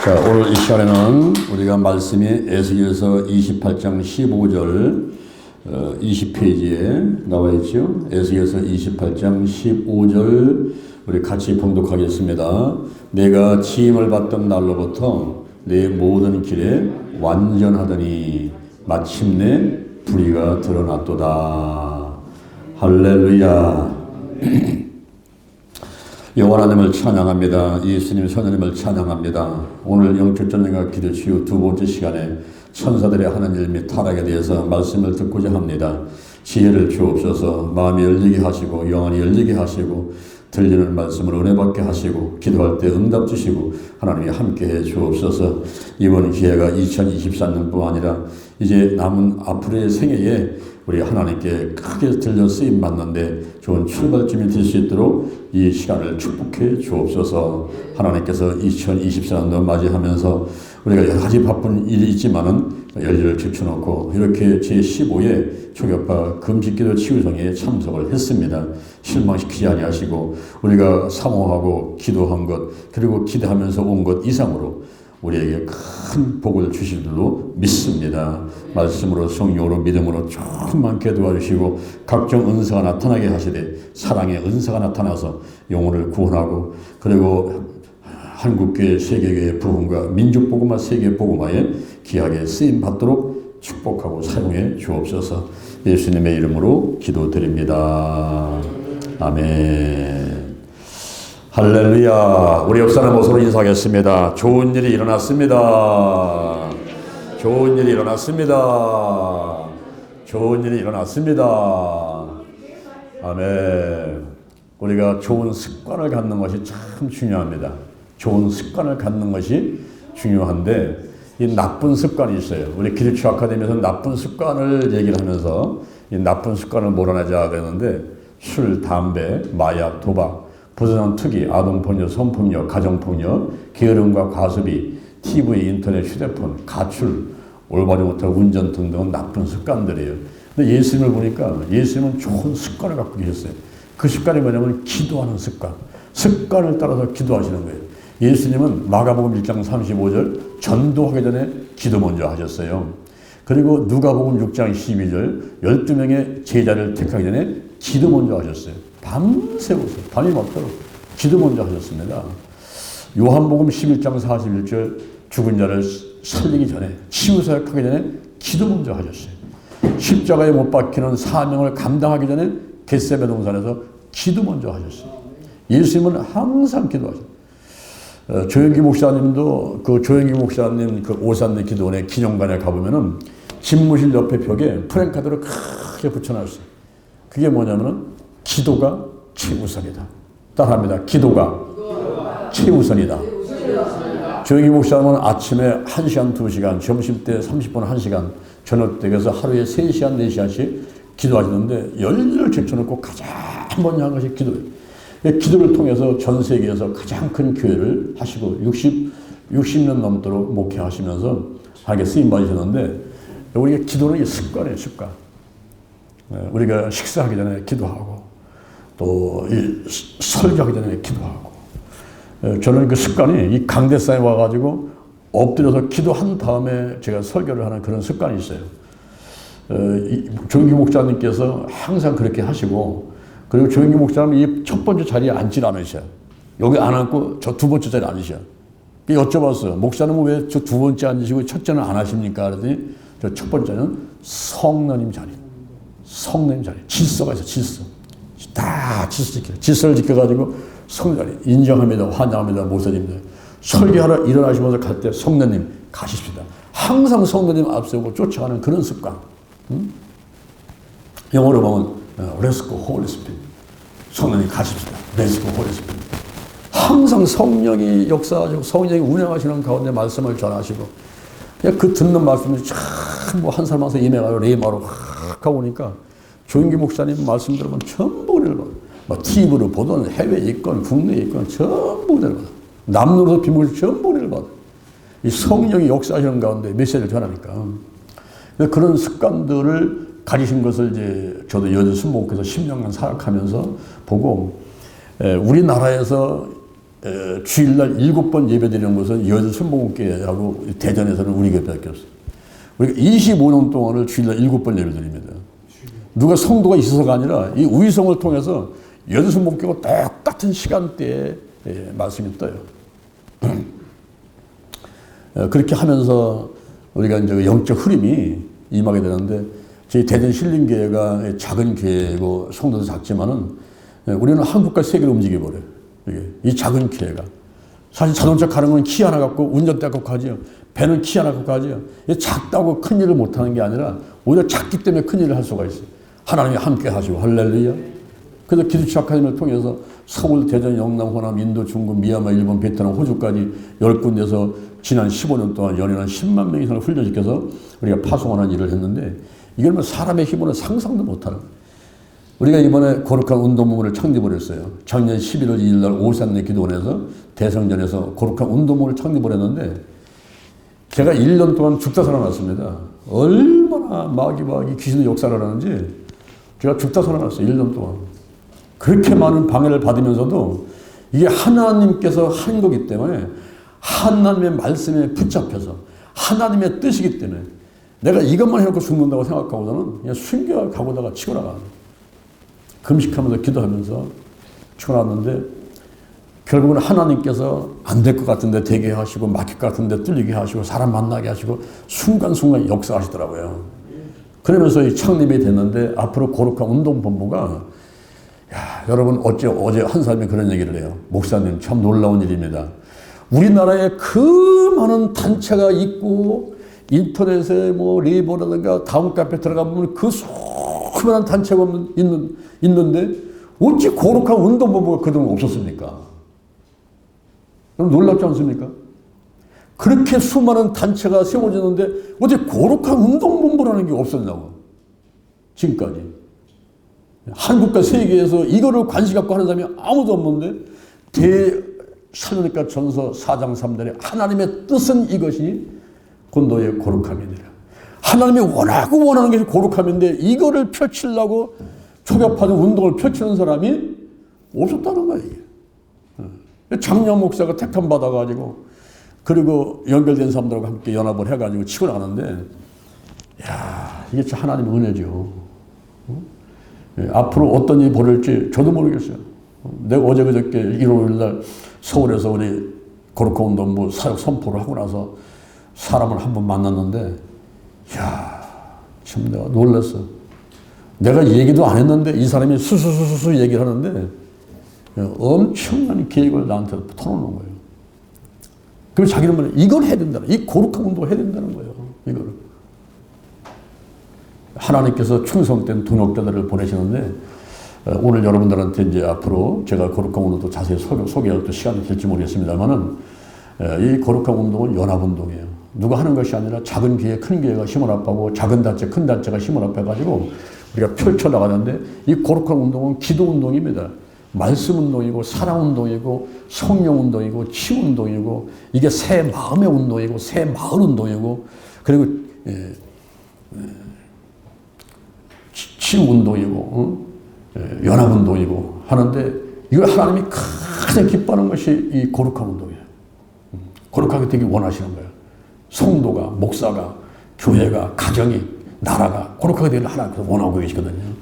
자, 오늘 이 시간에는 우리가 말씀이 에스겔서 28장 15절 20페이지에 나와 있죠. 에스겔서 28장 15절 우리 같이 봉독하겠습니다. 내가 지임을 받던 날로부터 내 모든 길에 완전하더니 마침내 불의가 드러났도다. 할렐루야. 여호와 하나님을 찬양합니다. 예수님 선생님을 찬양합니다. 오늘 영적 전쟁과 기도 치유 두 번째 시간에 천사들의 하는 일 및 타락에 대해서 말씀을 듣고자 합니다. 지혜를 주옵소서. 마음이 열리게 하시고 영혼이 열리게 하시고 들리는 말씀을 은혜 받게 하시고 기도할 때 응답 주시고 하나님이 함께해 주옵소서. 이번 기회가 2024년뿐 아니라 이제 남은 앞으로의 생애에 우리 하나님께 크게 들려 쓰임 받는데 좋은 출발점이 될 수 있도록 이 시간을 축복해 주옵소서. 하나님께서 2024년도 맞이하면서 우리가 여러 가지 바쁜 일이 있지만은 열일을 제쳐놓고 이렇게 제15회 초격파 금식기도 치유성에 참석을 했습니다. 실망시키지 아니하시고 우리가 사모하고 기도한 것 그리고 기도하면서 온 것 이상으로 우리에게 큰 복을 주실 줄로 믿습니다. 말씀으로 성령으로 믿음으로 충만케 도와주시고 각종 은사가 나타나게 하시되 사랑의 은사가 나타나서 영혼을 구원하고 그리고 한국교회 세계교회 복음과 민족복음화 세계복음화에 귀하게 쓰임받도록 축복하고 사용해 주옵소서. 예수님의 이름으로 기도드립니다. 아멘. 할렐루야. 우리 옆사람 모습으로 인사하겠습니다. 좋은 일이 일어났습니다. 좋은 일이 일어났습니다. 좋은 일이 일어났습니다. 아멘. 우리가 좋은 습관을 갖는 것이 참 중요합니다. 좋은 습관을 갖는 것이 중요한데 이 나쁜 습관이 있어요. 우리 기독교 아카데미에서 나쁜 습관을 얘기를 하면서 이 나쁜 습관을 몰아내자 그랬는데 술, 담배, 마약, 도박 부정한 투기, 아동폭력, 성폭력, 가정폭력, 게으름과 과소비, TV, 인터넷, 휴대폰, 가출, 올바르지 못한 운전 등등은 나쁜 습관들이에요. 근데 예수님을 보니까 예수님은 좋은 습관을 갖고 계셨어요. 그 습관이 뭐냐면 기도하는 습관. 습관을 따라서 기도하시는 거예요. 예수님은 마가복음 1장 35절 전도하기 전에 기도 먼저 하셨어요. 그리고 누가복음 6장 12절 12명의 제자를 택하기 전에 기도 먼저 하셨어요. 밤새워서 밤이 먹도록 기도 먼저 하셨습니다. 요한복음 11장 41절 죽은 자를 살리기 전에 치유사역하기 전에 기도 먼저 하셨어요. 십자가에 못 박히는 사명을 감당하기 전에 겟세마네 동산에서 기도 먼저 하셨어요. 예수님은 항상 기도하셨어요. 조영기 목사님도 그 조영기 목사님 그 오산리 기도원의 기념관에 가보면은 집무실 옆에 벽에 프랭카드로 크게 붙여놨어요. 그게 뭐냐면은 기도가 최우선이다. 따라합니다. 기도가 최우선이다. 조영기 목사님은 아침에 1시간, 2시간, 점심때 30분, 1시간, 저녁 때에서 하루에 3시간, 4시간씩 기도하시는데 열일을 제쳐놓고 가장 먼저 한 것이 기도예요. 기도를 통해서 전 세계에서 가장 큰 교회를 하시고 60년 넘도록 목회하시면서 하게 쓰임 받으셨는데 우리가 기도는 습관이에요. 습관. 우리가 식사하기 전에 기도하고 또 설교하기 전에 기도하고 저는 그 습관이 이 강대상에 와가지고 엎드려서 기도한 다음에 제가 설교를 하는 그런 습관이 있어요. 조영기 목사님께서 항상 그렇게 하시고 그리고 조영기 목사님은 이 첫 번째 자리에 앉질 않으셔요. 여기 안 앉고 저 두 번째 자리에 앉으셔요. 여쭤봤어요. 목사님은 왜 저 두 번째 앉으시고 첫째는 안 하십니까? 그랬더니 저 첫 번째는 성령님 자리. 성령님 자리. 질서가 있어, 질서. 다 질서 지켜요. 질서를 지켜가지고 성령 자리. 인정합니다. 환영합니다. 모사님들. 설교하러 일어나시면서 갈 때 성령님 가십시다. 항상 성령님 앞세우고 쫓아가는 그런 습관. 영어로 보면 Let's go, Holy Spirit. 성령님 가십시다. Let's go, Holy Spirit. 항상 성령이 역사하시고 성령이 운영하시는 가운데 말씀을 전하시고 그냥 그 듣는 말씀이 참 한 사람 와서 임해가지고 레이마로 확 하고 오니까 조영기 목사님 말씀 들으면 전부 은혜를 받아요. 뭐 TV로 보든 해외에 있건 국내에 있건 전부 은혜를 받아요. 남녀노소 비밀 전부 은혜를 받아요. 이 성령이 역사하시는 가운데 메시지를 전하니까. 그런 습관들을 가지신 것을 이제 저도 여주 순복에서 10년간 사역하면서 보고 우리나라에서 주일날 7번 예배드리는 것은 여전순복음교회하고 대전에서는 우리 교회밖에 없어요. 우리가 25년 동안을 주일날 7번 예배드립니다. 누가 성도가 있어서가 아니라 이 우의성을 통해서 여전순복음교회가 똑같은 시간대에 말씀이 떠요. 그렇게 하면서 우리가 이제 영적 흐름이 임하게 되는데, 저희 대전 신림교회가 작은 교회고 성도도 작지만은 우리는 한국과 세계를 움직여버려요. 이 작은 교회가. 사실 자동차 가는 건 키 하나 갖고 운전대 갖고 가죠. 배는 키 하나 갖고 가죠. 작다고 큰 일을 못하는 게 아니라 오히려 작기 때문에 큰 일을 할 수가 있어요. 하나님이 함께 하시고, 할렐루야. 그래서 기도치 아카데미를 통해서 서울, 대전, 영남, 호남, 인도, 중국, 미얀마, 일본, 베트남, 호주까지 10군데에서 지난 15년 동안 연연 한 10만 명 이상을 훈련시켜서 우리가 파송하는 일을 했는데, 이걸 뭐 사람의 힘으로는 상상도 못하는 거예요. 우리가 이번에 거룩한 운동본부를 창립을 했어요. 작년 11월 2일 날 오산내 기도원에서 대성전에서 거룩한 운동본부를 창립을 했는데, 제가 1년 동안 죽다 살아났습니다. 얼마나 마귀 귀신의 역사를 하는지 제가 죽다 살아났어요. 1년 동안. 그렇게 많은 방해를 받으면서도 이게 하나님께서 한 거기 때문에, 하나님의 말씀에 붙잡혀서 하나님의 뜻이기 때문에 내가 이것만 해놓고 죽는다고 생각하고서는 그냥 숨겨가고다가 치고 나가는 거예요. 금식하면서 기도하면서 치고 나갔는데, 결국은 하나님께서 안 될 것 같은데 되게 하시고, 막힐 것 같은데 뚫리게 하시고, 사람 만나게 하시고, 순간순간 역사하시더라고요. 그러면서 이 창립이 됐는데, 앞으로 거룩한 운동본부가, 여러분, 어제 한 사람이 그런 얘기를 해요. 목사님, 참 놀라운 일입니다. 우리나라에 그 많은 단체가 있고, 인터넷에 뭐 리버라든가 다음 카페 들어가 보면 그 수많은 단체가 있는데 어찌 거룩한 운동본부가 그동안 없었습니까? 여러분 놀랍지 않습니까? 그렇게 수많은 단체가 세워졌는데 어디 거룩한 운동본부라는 게 없었냐고. 지금까지. 한국과 세계에서 이거를 관심 갖고 하는 사람이 아무도 없는데, 대살로니가 전서 4장 3절에 하나님의 뜻은 이것이 곧 너의 거룩함이니라. 하나님이 원하고 원하는 것이 거룩함인데, 이거를 펼치려고 초격파적 운동을 펼치는 사람이 없었다는 거예요. 장년 목사가 택함 받아가지고, 그리고 연결된 사람들하고 함께 연합을 해가지고 치고 나가는데, 이게 참 하나님의 은혜죠. 앞으로 어떤 일이 벌어질지 저도 모르겠어요. 내가 어제 그저께 일요일날 서울에서 우리 거룩한 운동부 사역 선포를 하고 나서 사람을 한 번 만났는데, 참 내가 놀랐어. 내가 얘기도 안 했는데 이 사람이 수수수수 얘기를 하는데 엄청난 계획을 나한테 터놓는 거예요. 그리고 자기는 말해, 이걸 해야 된다는, 이 거룩한 운동을 해야 된다는 거예요. 이거를. 하나님께서 충성된 동역자들을 보내시는데, 오늘 여러분들한테 이제 앞으로 제가 거룩한 운동도 자세히 소개할 또 시간이 될지 모르겠습니다만은, 이 거룩한 운동은 연합운동이에요. 누가 하는 것이 아니라 작은 교회, 큰 교회가 힘을 합하고, 작은 단체, 큰 단체가 힘을 합해가지고 우리가 펼쳐나가는데, 이 거룩한 운동은 기도 운동입니다. 말씀 운동이고, 사랑 운동이고, 성령 운동이고, 치유 운동이고, 이게 새 마음의 운동이고, 새 마을 운동이고, 그리고 치유 운동이고, 연합 운동이고 하는데, 이걸 하나님이 가장 기뻐하는 것이 이 거룩한 운동이에요. 거룩하게 되기 원하시는 거예요. 성도가, 목사가, 교회가, 가정이, 나라가 거룩하게 되기를 하나님께서 원하고 계시거든요.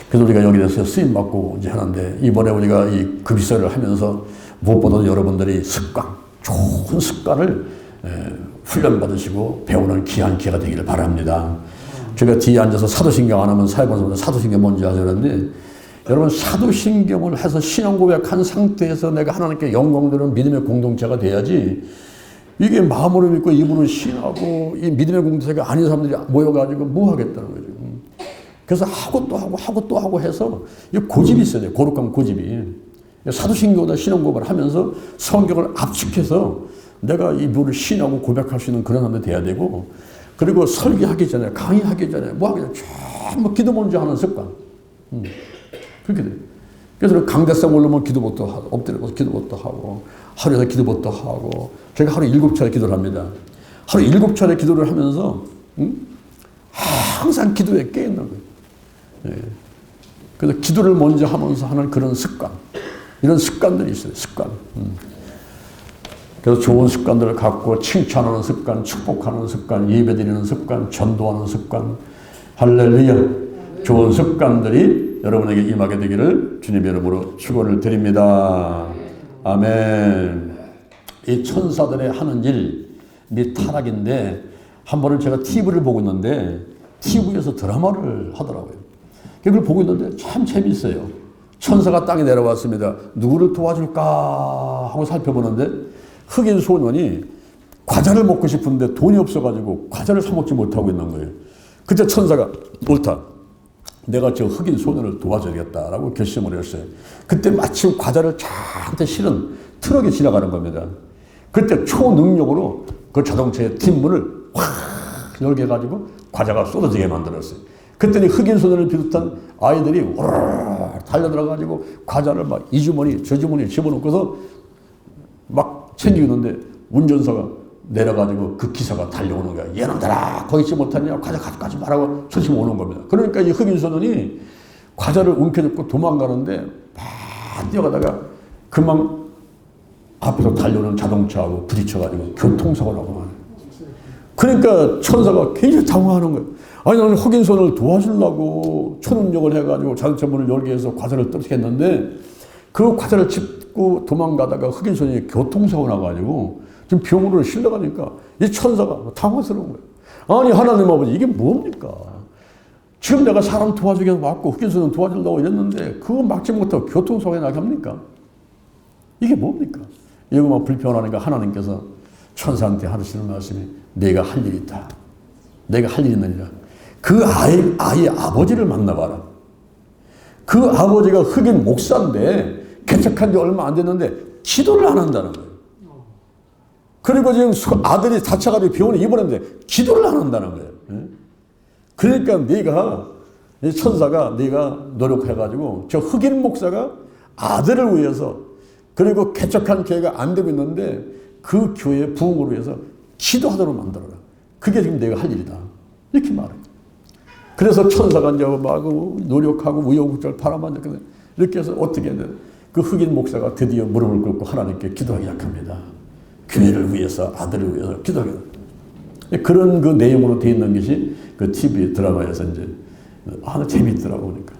그래서 우리가 여기 대해서 쓰임 받고 이제 하는데, 이번에 우리가 이 급식사를 하면서 무엇보다도 여러분들이 습관, 좋은 습관을 훈련받으시고 배우는 귀한 기회가 되기를 바랍니다. 제가 뒤에 앉아서 사도신경 안 하면 사회본사분들 사도신경 뭔지 아세요? 그런데 여러분, 사도신경을 해서 신앙 고백한 상태에서 내가 하나님께 영광 드리는 믿음의 공동체가 돼야지, 이게 마음으로 믿고 입으로 신하고 이 믿음의 공동체가 아닌 사람들이 모여가지고 뭐 하겠다는 거죠. 그래서 하고 또 하고 하고 또 하고 해서 이 고집이 있어야 돼요. 거룩한 고집이. 사도신경보다 신앙 고백을 하면서 성경을 압축해서 내가 이 뭐를 신하고 고백할 수 있는 그런 사람들 돼야 되고, 그리고 설교하기 전에, 강의하기 전에, 뭐 하기 전에 전부 기도 먼저 하는 습관. 그렇게 돼요. 그래서 강대상 올라오면 기도부터 하고, 엎드려서 기도부터 하고, 하루에서 기도부터 하고, 제가 하루 7차례 기도를 합니다. 하루 7차례 기도를 하면서, 항상 기도에 깨있는 거예요. 그래서 기도를 먼저 하면서 하는 그런 습관. 이런 습관들이 있어요. 습관. 그래서 좋은 습관들을 갖고 칭찬하는 습관, 축복하는 습관, 예배드리는 습관, 전도하는 습관. 할렐루야. 좋은 습관들이 여러분에게 임하게 되기를 주님의 이름으로 축원을 드립니다. 아멘. 이 천사들의 하는 일, 이 타락인데 한 번은 제가 TV를 보고 있는데 TV에서 드라마를 하더라고요. 그걸 보고 있는데 참 재밌어요. 천사가 땅에 내려왔습니다. 누구를 도와줄까 하고 살펴보는데 흑인 소년이 과자를 먹고 싶은데 돈이 없어가지고 과자를 사 먹지 못하고 있는 거예요. 그때 천사가 옳다. 내가 저 흑인 소년을 도와줘야겠다라고 결심을 했어요. 그때 마침 과자를 잔뜩 실은 트럭이 지나가는 겁니다. 그때 초능력으로 그 자동차의 뒷문을 확 열게 해가지고 과자가 쏟아지게 만들었어요. 그랬더니 흑인 소년을 비롯한 아이들이 와르르 달려들어가지고 과자를 막 이 주머니 저 주머니에 집어넣고서 막 챙기는데 운전사가 내려가지고 그 기사가 달려오는 거야. 얘놈들아 거기 있지 못하냐 과자 가져가지 말라고 소식 오는 겁니다. 그러니까 이 흑인 소년이 과자를 움켜잡고 도망가는데 막 뛰어가다가 금방 앞에서 달려오는 자동차하고 부딪혀가지고 교통사고를 하고 말이야. 그러니까 천사가 굉장히 당황하는 거예요. 아니 나는 흑인 소년을 도와주려고 초능력을 해가지고 자동차 문을 열게 해서 과자를 떨어뜨렸는데 그 과자를 짚고 도망가다가 흑인 소년이 교통사고 나가지고 지금 병원으로 실려가니까 이 천사가 당황스러운 거예요. 아니 하나님 아버지 이게 뭡니까? 지금 내가 사람 도와주기 위해서 왔고 흑인 소년 도와주려고 이랬는데 그거 막지 못하고 교통사고에 나게 합니까? 이게 뭡니까? 이거만 불편하니까 하나님께서 천사한테 하시는 말씀이 내가 할 일이 있다. 내가 할 일이 있느니라. 그 아이의 아버지를 만나봐라. 그 아버지가 흑인 목사인데 개척한 지 얼마 안 됐는데 기도를 안 한다는 거예요. 그리고 지금 아들이 다쳐가지고 병원에 입원했는데 기도를 안 한다는 거예요. 그러니까 네가 천사가 네가 노력해가지고 저 흑인 목사가 아들을 위해서 그리고 개척한 교회가 안 되고 있는데 그 교회의 부흥을 위해서 기도하도록 만들어라. 그게 지금 내가 할 일이다. 이렇게 말해요. 그래서 천사가 이제 막 노력하고 우여곡절 바라봤는데 이렇게 해서 어떻게 해야 돼? 그 흑인 목사가 드디어 무릎을 꿇고 하나님께 기도하기 시작합니다. 교회를 위해서 아들을 위해서 기도하게 그런 그 내용으로 되어 있는 것이 그 TV 드라마에서 이제 재밌더라고 보니까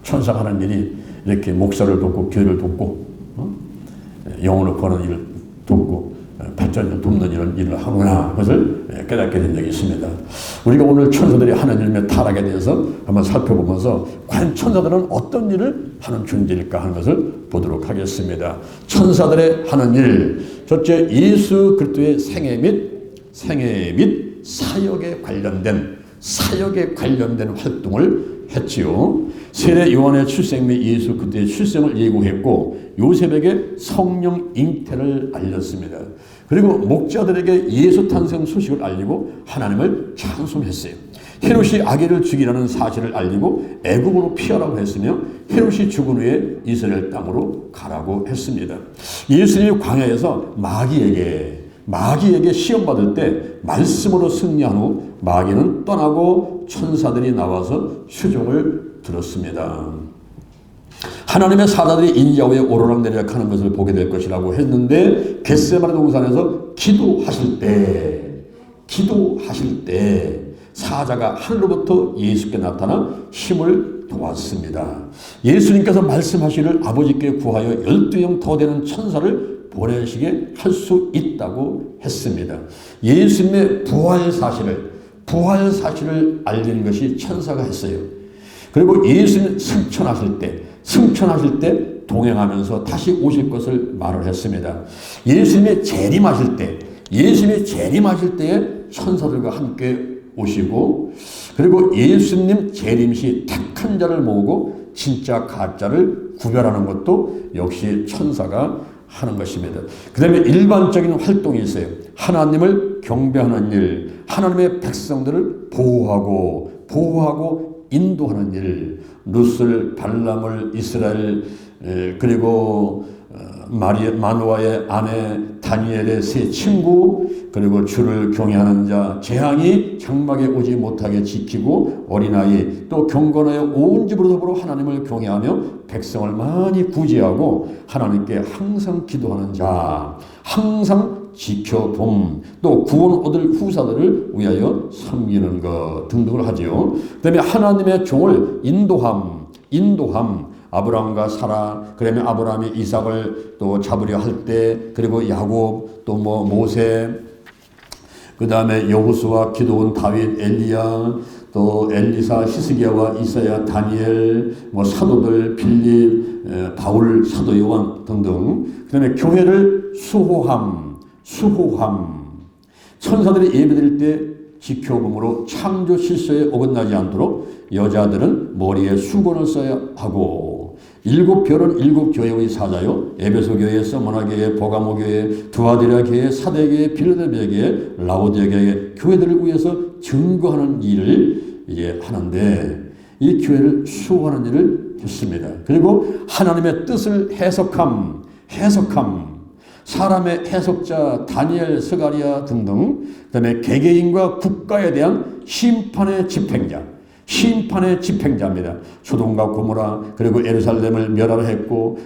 천사가 하는 일이 이렇게 목사를 돕고 교회를 돕고 영혼을 거는 일을 돕고 발전을 돕는 이런 일을 하구나 그것을 깨닫게 된 적이 있습니다. 우리가 오늘 천사들이 하는 일의 타락에 대해서 한번 살펴보면서 과연 천사들은 어떤 일을 하는 존재일까 하는 것을 보도록 하겠습니다. 천사들의 하는 일, 첫째 예수 그리스도의 생애 및 사역에 관련된 활동을 했지요. 세례 요한의 출생 및 예수 그리스도의 출생을 예고했고 요셉에게 성령 잉태를 알렸습니다. 그리고 목자들에게 예수 탄생 소식을 알리고 하나님을 찬송했어요. 헤롯이 아기를 죽이라는 사실을 알리고 애굽으로 피하라고 했으며 헤롯이 죽은 후에 이스라엘 땅으로 가라고 했습니다. 예수님이 광야에서 마귀에게 시험받을 때 말씀으로 승리한 후 마귀는 떠나고 천사들이 나와서 수종을 들었습니다. 하나님의 사자들이 인야후에 오르락내리락 하는 것을 보게 될 것이라고 했는데 겟세마네 동산에서 기도하실 때 사자가 하늘로부터 예수께 나타나 힘을 도왔습니다. 예수님께서 말씀하시기를 아버지께 구하여 12영 더 되는 천사를 보내시게 할 수 있다고 했습니다. 예수님의 부활 사실을 알리는 것이 천사가 했어요. 그리고 예수님 승천하실 때 동행하면서 다시 오실 것을 말을 했습니다. 예수님이 재림하실 때에 천사들과 함께 오시고 그리고 예수님 재림 시 택한 자를 모으고 진짜 가짜를 구별하는 것도 역시 천사가 하는 것입니다. 그 다음에 일반적인 활동이 있어요. 하나님을 경배하는 일, 하나님의 백성들을 보호하고 인도하는 일, 룻을, 발람을, 이스라엘 그리고 마누아의 아내 다니엘의 세 친구, 그리고 주를 경외하는 자, 재앙이 장막에 오지 못하게 지키고 어린아이, 또 경건하여 온 집으로 더불어 하나님을 경외하며 백성을 많이 구제하고 하나님께 항상 기도하는 자, 항상 지켜봄, 또 구원 얻을 후사들을 위하여 섬기는 것 등등을 하지요. 그 다음에 하나님의 종을 인도함, 아브라함과 사라, 그러면 아브라함이 이삭을 또 잡으려 할 때, 그리고 야곱, 또 모세, 그 다음에 여호수아, 기드온, 다윗, 엘리야, 또 엘리사, 히스기야와 이사야, 다니엘, 사도들, 빌립, 바울, 사도 요한 등등. 그 다음에 교회를 수호함. 천사들이 예배드릴 때 지켜봄으로 창조 질서에 어긋나지 않도록 여자들은 머리에 수건을 써야 하고, 7별은 7교회의 사자요, 에베소 교회, 서머나 교회, 버가모 교회, 두아디라 교회, 사대 교회, 빌라델비아 교회, 라오디아 교회, 교회들을 위해서 증거하는 일을 이제 하는데, 이 교회를 수호하는 일을 했습니다. 그리고 하나님의 뜻을 해석함, 사람의 해석자 다니엘, 스가랴 등등, 그 다음에 개개인과 국가에 대한 심판의 집행자입니다. 소돔과 고모라, 그리고 예루살렘을 멸하라 했고,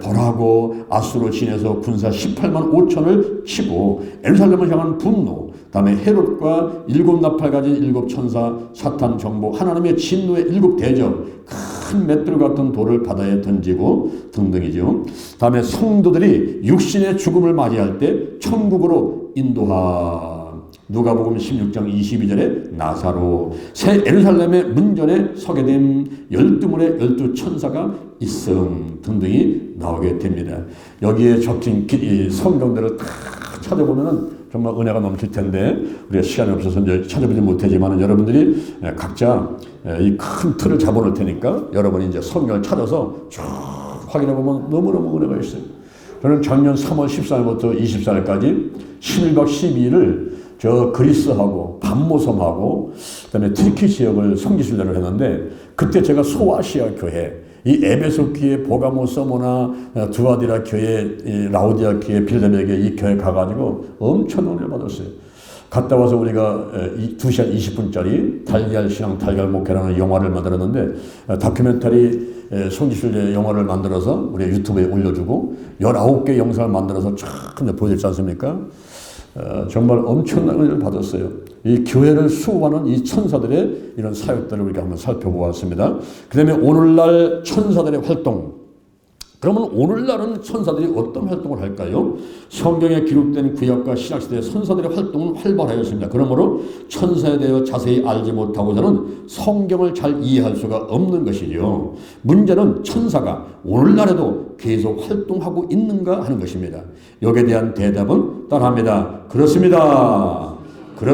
벌하고 아수로 진에서 군사 18만 5천을 치고 예루살렘을 향한 분노, 다음에 헤롯과 7나팔 가진 7천사, 사탄 정복, 하나님의 진노의 7대접, 큰 맷돌 같은 돌을 바다에 던지고 등등이죠. 다음에 성도들이 육신의 죽음을 맞이할 때 천국으로 인도하. 누가복음 16장 22절에 나사로, 새 예루살렘의 문전에 서게 됨, 12문의 12천사가 있음 등등이 나오게 됩니다. 여기에 적힌 성경들을 다 찾아보면은 정말 은혜가 넘칠 텐데, 우리가 시간이 없어서 이제 찾아보지 못하지만 여러분들이 각자 이 큰 틀을 잡아놓을 테니까 여러분이 이제 성경을 찾아서 쭉 확인해보면 너무너무 은혜가 있어요. 저는 작년 3월 14일부터 24일까지 11박 12일을 저 그리스하고 반모섬하고 그다음에 터키 지역을 성지순례를 했는데, 그때 제가 소아시아 교회, 이 에베소 교회, 버가모, 서모나, 두아디라 교회, 라오디아 교회, 빌라델비아 교회, 이 교회 가가지고 엄청 은혜를 받았어요. 갔다 와서 우리가 2시간 20분짜리 달걀 신앙 달걀 목회라는 영화를 만들었는데, 다큐멘터리 성지순례 영화를 만들어서 우리 유튜브에 올려주고 19개 영상을 만들어서 쫙 보여줬지 않습니까? 정말 엄청난 은혜를 받았어요. 이 교회를 수호하는 이 천사들의 이런 사역들을 우리가 한번 살펴보았습니다. 그 다음에 오늘날 천사들의 활동. 그러면 오늘날은 천사들이 어떤 활동을 할까요? 성경에 기록된 구약과 신약시대의 천사들의 활동은 활발하였습니다. 그러므로 천사에 대해 자세히 알지 못하고서는 성경을 잘 이해할 수가 없는 것이죠. 문제는 천사가 오늘날에도 계속 활동하고 있는가 하는 것입니다. 여기에 대한 대답은 따라합니다. 그렇습니다. 고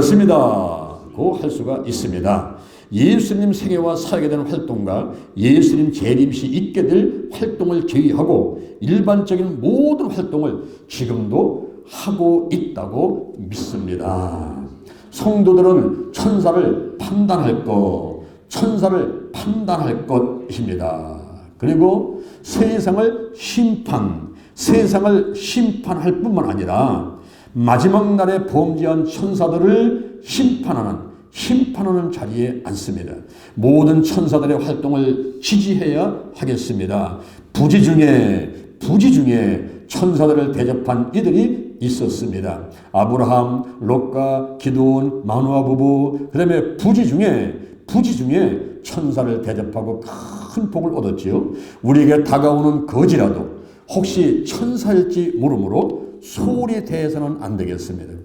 할 수가 있습니다. 예수님 생애와 사역에 대한 활동과 예수님 재림 시 있게 될 활동을 제외하고 일반적인 모든 활동을 지금도 하고 있다고 믿습니다. 성도들은 천사를 판단할 것입니다. 그리고 세상을 심판할 뿐만 아니라 마지막 날에 범죄한 천사들을 심판하는 자리에 앉습니다. 모든 천사들의 활동을 지지해야 하겠습니다. 부지 중에 천사들을 대접한 이들이 있었습니다. 아브라함, 롯과 기드온, 마누아 부부, 그 다음에 부지 중에 천사를 대접하고 큰 복을 얻었지요. 우리에게 다가오는 거지라도 혹시 천사일지 모르므로 소홀히 대해서는 안 되겠습니다.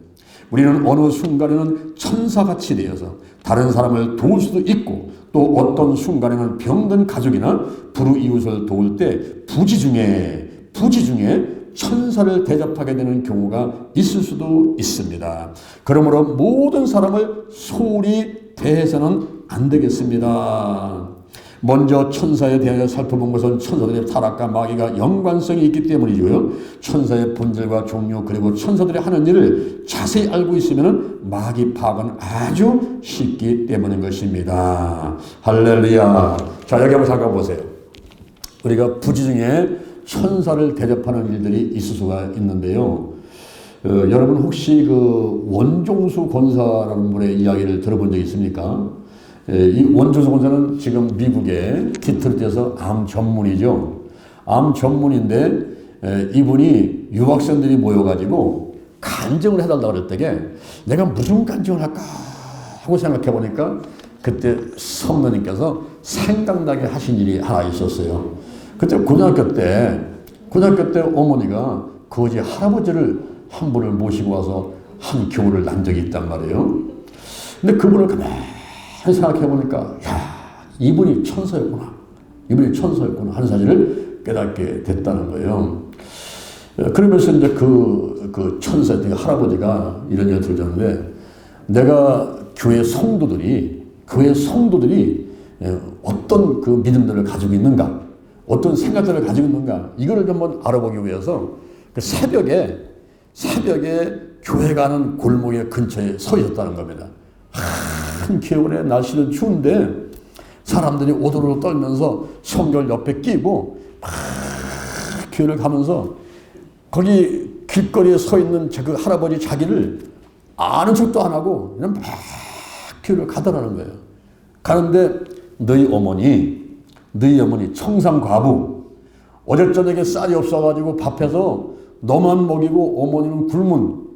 우리는 어느 순간에는 천사같이 되어서 다른 사람을 도울 수도 있고, 또 어떤 순간에는 병든 가족이나 불우이웃을 도울 때 부지 중에 천사를 대접하게 되는 경우가 있을 수도 있습니다. 그러므로 모든 사람을 소홀히 대해서는 안 되겠습니다. 먼저 천사에 대하여 살펴본 것은 천사들의 타락과 마귀가 연관성이 있기 때문이고요. 천사의 본질과 종류, 그리고 천사들이 하는 일을 자세히 알고 있으면 마귀 파악은 아주 쉽기 때문인 것입니다. 할렐루야. 자, 여기 한번 잠깐 보세요. 우리가 부지 중에 천사를 대접하는 일들이 있을 수가 있는데요. 여러분 혹시 그 원종수 권사라는 분의 이야기를 들어본 적 있습니까? 이 원종수 권사는 지금 미국의 디트로이트에서 암 전문이죠. 암 전문인데 이분이 유학생들이 모여가지고 간증을 해달라고 그랬더니 내가 무슨 간증을 할까 하고 생각해 보니까 그때 성도님께서 생각나게 하신 일이 하나 있었어요. 그때 고등학교 때 어머니가 거지 할아버지를 한 분을 모시고 와서 한 교훈을 난 적이 있단 말이에요. 근데 그분을 가만히 생각해 보니까 야, 이분이 천사였구나 하는 사실을 깨닫게 됐다는 거예요. 그러면서 이제 그 천사였던 할아버지가 이런 얘기를 들었는데 내가 교회 성도들이 어떤 그 믿음들을 가지고 있는가, 어떤 생각들을 가지고 있는가, 이거를 한번 알아보기 위해서 그 새벽에 교회 가는 골목의 근처에 서 있었다는 겁니다. 한 겨울에 날씨는 추운데 사람들이 오도로 떨면서 성결 옆에 끼고 막 교회를 가면서 거기 길거리에 서 있는 그 할아버지 자기를 아는 척도 안 하고 그냥 막 교회를 가더라는 거예요. 가는데 너희 어머니 청산과부 어제 저녁에 쌀이 없어가지고 밥해서 너만 먹이고 어머니는 굶은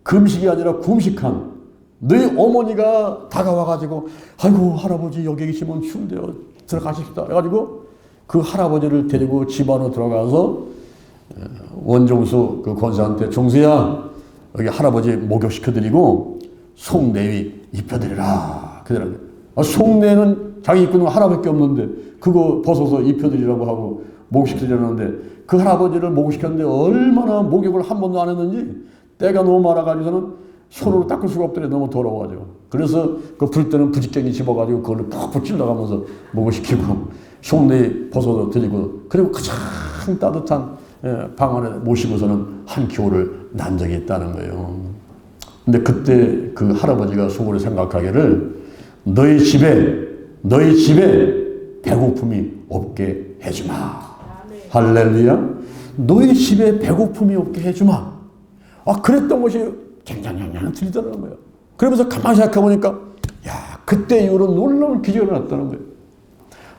금식이 아니라 굶식한 너희 어머니가 다가와가지고 아이고 할아버지 여기 계시면 추운데요 들어가십시다 해가지고 그 할아버지를 데리고 집 안으로 들어가서 원종수 그 권사한테 종수야 여기 할아버지 목욕시켜드리고 속내위 입혀드리라 그러더라고요. 속내는 자기 입고는 하나밖에 없는데 그거 벗어서 입혀드리라고 하고 목욕시켜드렸는데 그 할아버지를 목욕시켰는데 얼마나 목욕을 한 번도 안 했는지 때가 너무 많아가지고서는 손으로 닦을 수가 없더니 너무 더러워가지고 그래서 그 불 때는 부직갱이 집어가지고 그걸로 푹푹 찔러가면서 목욕시키고 속내에 벗어서 드리고 그리고 가장 따뜻한 방 안에 모시고서는 한 교를 난 적이 있다는 거예요. 근데 그때 그 할아버지가 속으로 생각하기를 너희 집에 배고픔이 없게 해주마. 할렐루야. 너희 집에 배고픔이 없게 해주마. 그랬던 것이 쟁쟁쟁쟁 들리더라는 거예요. 그러면서 가만히 생각해보니까 야 그때 이후로 놀라운 기적이 일어났다는 거예요.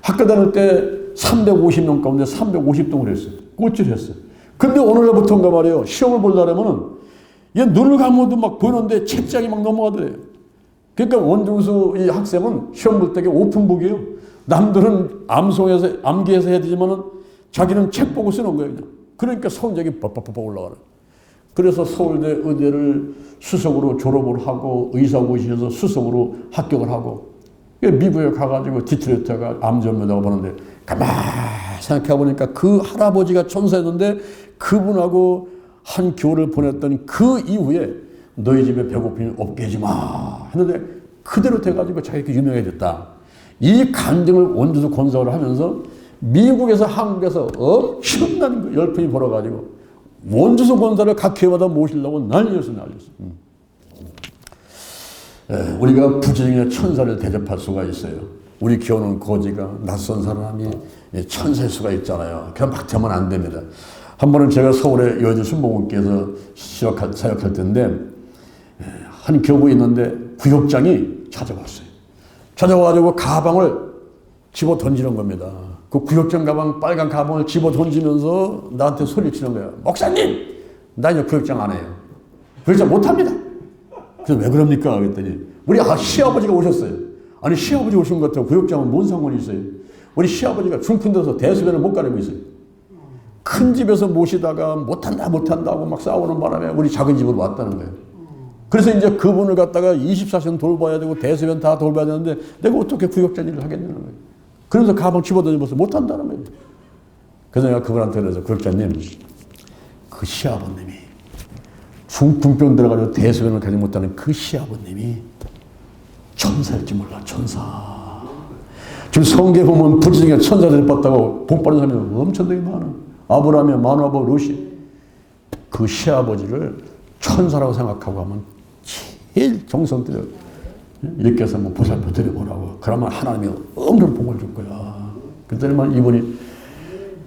학교 다닐 때 350명 가운데 350동을 했어요. 꼴찌를 했어요. 근데 오늘날부터인가 말이에요. 시험을 보려면은 얘 눈을 감아도 막 보이는데 책장이 막 넘어가더래요. 그러니까 원종수 이 학생은 시험 볼 때 오픈북이에요. 남들은 암기해서 해야 되지만은 자기는 책 보고 쓰는 거예요. 그냥. 그러니까 성적이 빡빡빡 올라가요. 그래서 서울대 의대를 수석으로 졸업을 하고 의사고시에서 수석으로 합격을 하고 미국에 가가지고 디트로이트가 암전문이라고 보는데 가만히 생각해보니까 그 할아버지가 천사였는데 그분하고 한 교를 보냈던 그 이후에 너희 집에 배고픔이 없게 하지 마 했는데 그대로 돼가지고 자기가 유명해졌다. 이 간증을 원주수 권사를 하면서 미국에서 한국에서 엄청난 열풍이 벌어가지고 원주수 권사를 각 교회마다 모시려고 난리였어. 우리가 부지런히 천사를 대접할 수가 있어요. 우리 교회는 거지가 낯선 사람이 천사일 수가 있잖아요. 그냥 막 되면 안 됩니다. 한 번은 제가 서울의 여의도 순복음교회에서 사역할 때인데 한 교구에 있는데 구역장이 찾아왔어요. 찾아와가지고 가방을 집어 던지는 겁니다. 그 구역장 가방, 빨간 가방을 집어 던지면서 나한테 소리치는 거야. 목사님! 나 이제 구역장 안 해요. 구역장 못 합니다. 그래서 왜 그럽니까? 그랬더니 우리 시아버지가 오셨어요. 아니 시아버지 오신 것 같아요. 구역장은 뭔 상관이 있어요? 우리 시아버지가 중풍 들어서 대수변을 못 가리고 있어요. 큰 집에서 모시다가 못한다고 막 싸우는 바람에 우리 작은 집으로 왔다는 거예요. 그래서 이제 그분을 갖다가 24시간 돌봐야 되고 대수변 다 돌봐야 되는데 내가 어떻게 구역장 일을 하겠냐는 거예요. 그러면서 가방 집어던지면서 못한다는 거예요. 그래서 내가 그분한테 그래서 구역장님, 그 시아버님이 중풍병 들어가지고 대수변을 가지 못하는 그 시아버님이 천사일지 몰라, 천사. 지금 성경에 보면 부지중에 천사들이 봤다고 복받은 사람이 엄청나게 많아. 아브라함의 마누아버 루시. 그 시아버지를 천사라고 생각하고 하면 제일 정성 들여 이렇게 해서 뭐 보살펴 드려보라고. 그러면 하나님이 엄청 복을 줄 거야. 그랬더니만 이분이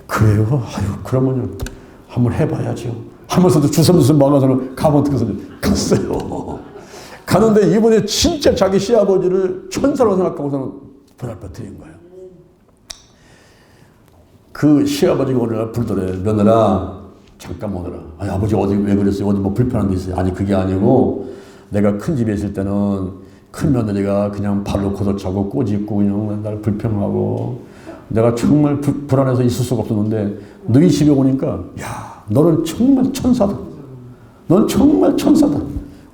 그 그래요? 아유, 그러면요 한번 해봐야죠 하면서도 주섬주섬 막아서는 가면 어떻게 갔어요. 가는데 이번에 진짜 자기 시아버지를 천사로 생각하고서는 불알 퍼뜨린 거예요. 그 시아버지가 오늘날 불더래. 며느라 잠깐 오느라. 아니 아버지 어디 왜 그랬어요? 어디 뭐 불편한 데 있어요? 아니 그게 아니고 내가 큰 집에 있을 때는 큰 며느리가 그냥 발로 걷어차고 꼬집고 그냥 맨날 불평하고 내가 정말 불안해서 있을 수가 없었는데 너희 집에 오니까 야 너는 정말 천사다. 너는 정말 천사다.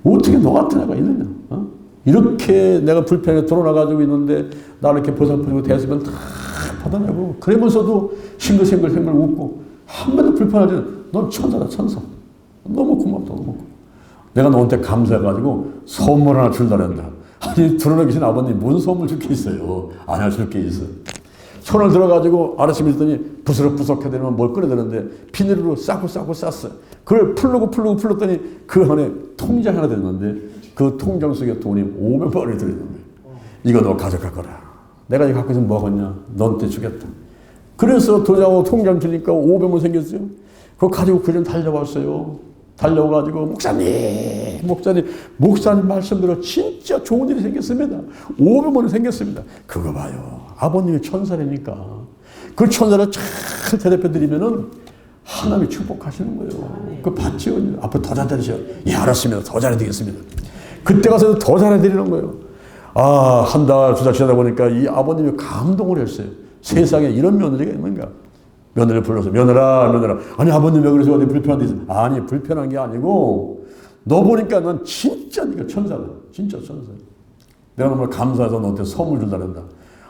어떻게 너 같은 애가 있느냐. 어? 이렇게 내가 불편해 드러나가지고 있는데 나를 이렇게 보살펴주고 대수면 다 받아내고 그러면서도 싱글싱글 웃고 한 번도 불편하지 않아. 넌 천사다 천사. 너무 고맙다 너무 고맙다. 내가 너한테 감사해가지고 선물 하나 줄다란다. 아니 드러나 계신 아버님 뭔 선물 줄 게 있어요. 안 줄 게 있어. 손을 들어가지고 아래심에 있더니 부스럭부스럭 해대면 뭘 꺼내드는데 비닐로 싸고 쌌어. 그걸 풀렀더니 그 안에 통장 하나 들었는데 그 통장 속에 돈이 500만 원이 들어있는 거예요. 이거 너 가져갈 거라. 내가 이거 갖고 있으면 뭐 하겠냐. 너한테 주겠다. 그래서 도장하고 통장 주니까 500만 생겼어요. 그거 가지고 그냥 달려왔어요. 달려가지고 목사님 말씀대로 진짜 좋은 일이 생겼습니다. 500만 원이 생겼습니다. 그거 봐요. 아버님이 천사라니까. 그 천사를 잘 대답해 드리면은 하나님이 축복하시는 거예요. 그거 받지요. 앞으로 더 잘해드리셔. 예, 알았습니다. 더 잘해드리겠습니다. 그때 가서도 더 잘해드리는 거예요. 아, 한 달, 두 달 지나다 보니까 이 아버님이 감동을 했어요. 세상에 이런 며느리가 있는가? 며느리를 불러서 며느라. 아니 아버님 왜 그러세요? 어디 불편한 데 있어? 아니 불편한 게 아니고 너 보니까 난 진짜 네가 천사다. 진짜 천사. 내가 정말 감사해서 너한테 선물 준다는다.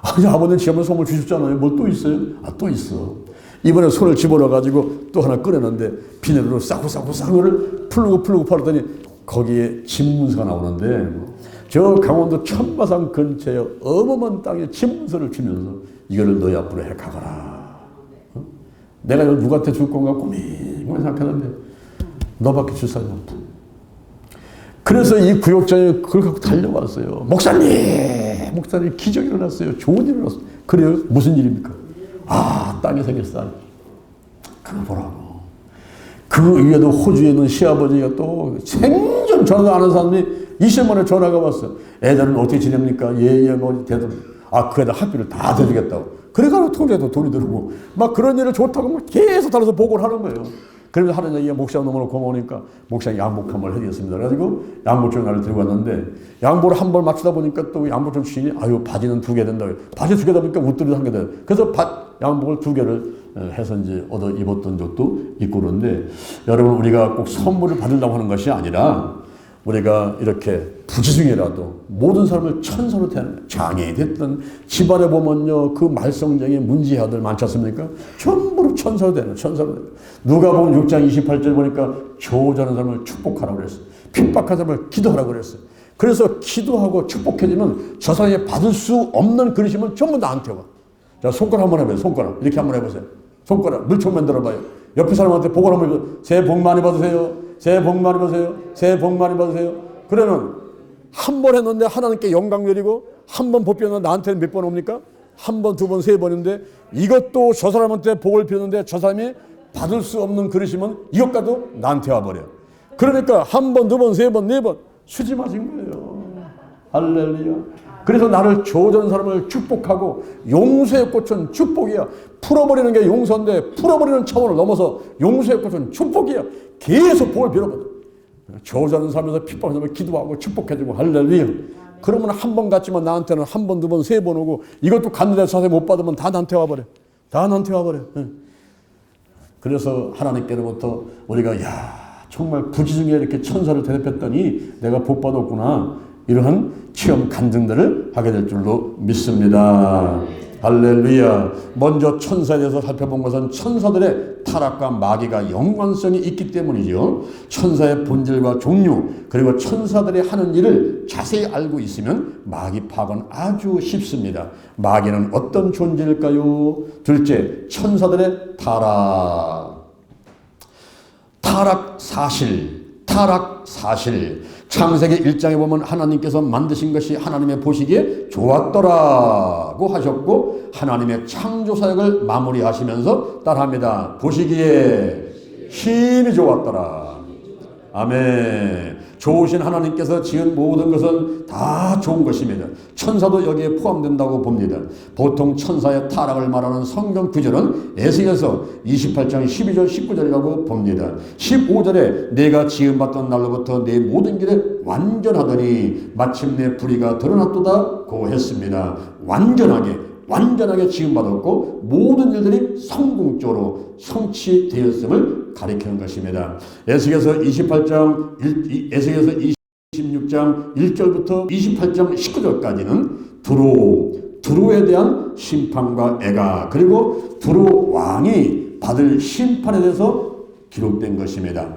아니 아버님 지금은 선물 주셨잖아요. 뭘 또 있어요? 아 또 있어. 이번에 손을 집어넣어가지고 또 하나 꺼내는데 비닐로 싸고 거를 풀고 팔았더니 거기에 집문서가 나오는데 저 강원도 천마산 근처에 어마어마한 땅에 집문서를 주면서 이거를 너희 앞으로 해 가거라. 내가 이걸 누구한테 줄 건가 고민을 생각했는데 너밖에 줄 사람이 없다. 그래서 이 구역장에 그걸 갖고 달려왔어요. 목사님 기적이 일어났어요. 좋은 일이 일어났어요. 그래요? 무슨 일입니까? 아, 땅이 생겼어. 그거 보라고. 그 위에도 호주에 있는 시아버지가 또 생전 전화도 안 하는 사람이 20만 원에 전화가 왔어. 애들은 어떻게 지냅니까? 뭐 대답. 아, 그 애들 학비를 다 대주겠다고. 그래가지고 통장에도 돈이 들어오고 막 그런 일을 좋다고 막 계속 달아서 보고를 하는 거예요. 그러면서 하는 얘기가 목사가 너무나 고마우니까 목사님 양복 한 벌 해드리겠습니다. 그래가지고 양복줄 나를 들고 왔는데 양복을 한 벌 맞추다 보니까 또 양복줄 주인이 아유 바지는 2개 된다고. 바지 2개 다 보니까 옷들이 1개 돼요. 그래서 양복을 2개를 해서 이제 얻어 입었던 적도 있고 그런데 여러분 우리가 꼭 선물을 받으려고 하는 것이 아니라 우리가 이렇게 부지중에라도 모든 사람을 천사로 대하는 장애인이 됐든 집안에 보면요 그 말썽쟁이 문제아들 많지 않습니까? 전부로 천사로 대하는 천사로 대하는. 누가복음 6장 28절 보니까 저주하는 사람을 축복하라고 그랬어요. 핍박하는 사람을 기도하라고 그랬어요. 그래서 기도하고 축복해주면 저 사람이 받을 수 없는 그릇이면 전부 나한테 와. 자 손가락 한번 해보세요. 손가락 이렇게 한번 해보세요. 손가락 물총 만들어봐요. 옆에 사람한테 복을 한번 해보세요. 새해 복 많이 받으세요. 새해 복 많이 받으세요. 새해 복 많이 받으세요. 그러면 한 번 했는데 하나님께 영광 드리고 한 번 복 빌었는데 나한테는 몇 번 옵니까? 한 번, 두 번, 세 번인데 이것도 저 사람한테 복을 빌었는데 저 사람이 받을 수 없는 그릇이면 이것과도 나한테 와버려요. 그러니까 한 번, 두 번, 세 번, 네 번 수지 맞은 거예요. 할렐루야. 그래서 나를 저주하는 사람을 축복하고 용서의 꽃은 축복이야. 풀어버리는 게 용서인데 풀어버리는 차원을 넘어서 용서의 꽃은 축복이야. 계속 복을 빌어버려. 저주하는 사람에서 핍박하는 사람을 기도하고 축복해주고 할렐루야. 그러면 한 번 갔지만 나한테는 한 번, 두 번, 세 번 오고 이것도 갔는데 자세히 못 받으면 다 나한테 와버려. 다 나한테 와버려. 그래서 하나님께로부터 우리가 야 정말 부지중에 이렇게 천사를 대접했더니 내가 복 받았구나. 이러한 체험 간증들을 하게 될 줄로 믿습니다. 할렐루야. 먼저 천사에 대해서 살펴본 것은 천사들의 타락과 마귀가 연관성이 있기 때문이죠. 천사의 본질과 종류 그리고 천사들이 하는 일을 자세히 알고 있으면 마귀 파악은 아주 쉽습니다. 마귀는 어떤 존재일까요? 둘째, 천사들의 타락 사실, 타락 사실. 창세기 1장에 보면 하나님께서 만드신 것이 하나님의 보시기에 좋았더라고 하셨고, 하나님의 창조사역을 마무리하시면서 따라합니다. 보시기에 힘이 좋았더라. 아멘. 좋으신 하나님께서 지은 모든 것은 다 좋은 것입니다. 천사도 여기에 포함된다고 봅니다. 보통 천사의 타락을 말하는 성경 구절은 에스겔서 28장 12절 19절이라고 봅니다. 15절에 내가 지음받던 날로부터 내 모든 길에 완전하더니 마침내 불의가 드러났도다 고 했습니다. 완전하게 지음받았고 모든 일들이 성공적으로 성취되었음을 가리키는 것입니다. 에스겔서 26장 1절부터 28장 19절까지는 두로에 대한 심판과 애가, 그리고 두로 왕이 받을 심판에 대해서 기록된 것입니다.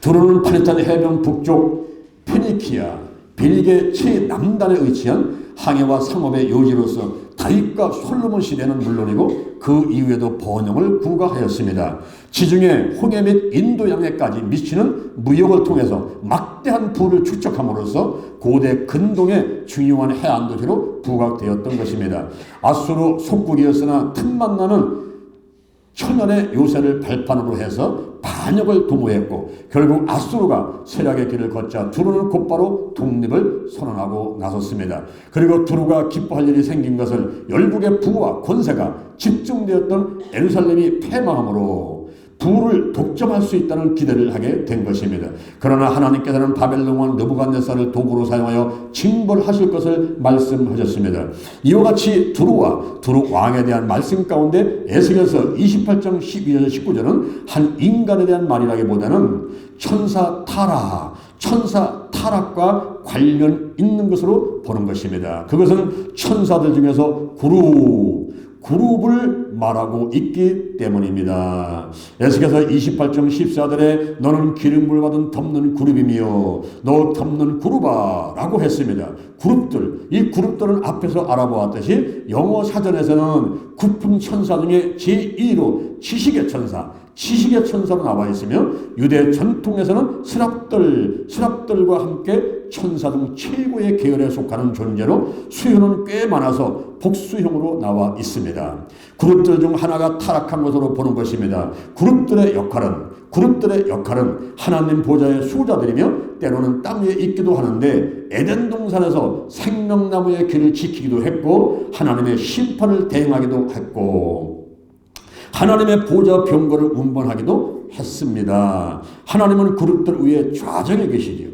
두로는 파리탄 해변 북쪽 페니키아 빌게 최남단에 위치한 항해와 상업의 요지로서 다윗과 솔로몬 시대는 물론이고 그 이후에도 번영을 구가하였습니다. 지중해 홍해 및 인도 양해까지 미치는 무역을 통해서 막대한 부를 축적함으로써 고대 근동의 중요한 해안도시로 부각되었던 것입니다. 아수르 속국이었으나 틈만 나는 천연의 요새를 발판으로 해서 반역을 도모했고, 결국 아수르가 세력의 길을 걷자 두루는 곧바로 독립을 선언하고 나섰습니다. 그리고 두루가 기뻐할 일이 생긴 것을 열국의 부와 권세가 집중되었던 예루살렘이 패망함으로 부를 독점할 수 있다는 기대를 하게 된 것입니다. 그러나 하나님께서는 바벨론 왕 느부갓네살을 도구로 사용하여 징벌하실 것을 말씀하셨습니다. 이와 같이 두루 왕에 대한 말씀 가운데 에스겔서 28장 12절 19절은 한 인간에 대한 말이라기보다는 천사 타락과 관련 있는 것으로 보는 것입니다. 그것은 천사들 중에서 그룹을 말하고 있기 때문입니다. 에스겔서 28장 14절에 너는 기름을 받은 덮는 그룹이며 너 덮는 그룹아 라고 했습니다. 이 그룹들은 앞에서 알아보았듯이 영어 사전에서는 구품 천사 중에 제2로 지식의 천사로 나와 있으며, 유대 전통에서는 스랍들과 함께 천사 중 최고의 계열에 속하는 존재로 수요는 꽤 많아서 복수형으로 나와 있습니다. 그룹들 중 하나가 타락한 것으로 보는 것입니다. 그룹들의 역할은 하나님 보좌의 수호자들이며 때로는 땅 위에 있기도 하는데, 에덴 동산에서 생명나무의 길을 지키기도 했고 하나님의 심판을 대행하기도 했고 하나님의 보좌 병거를 운반하기도 했습니다. 하나님은 그룹들 위에 좌정에 계시지요.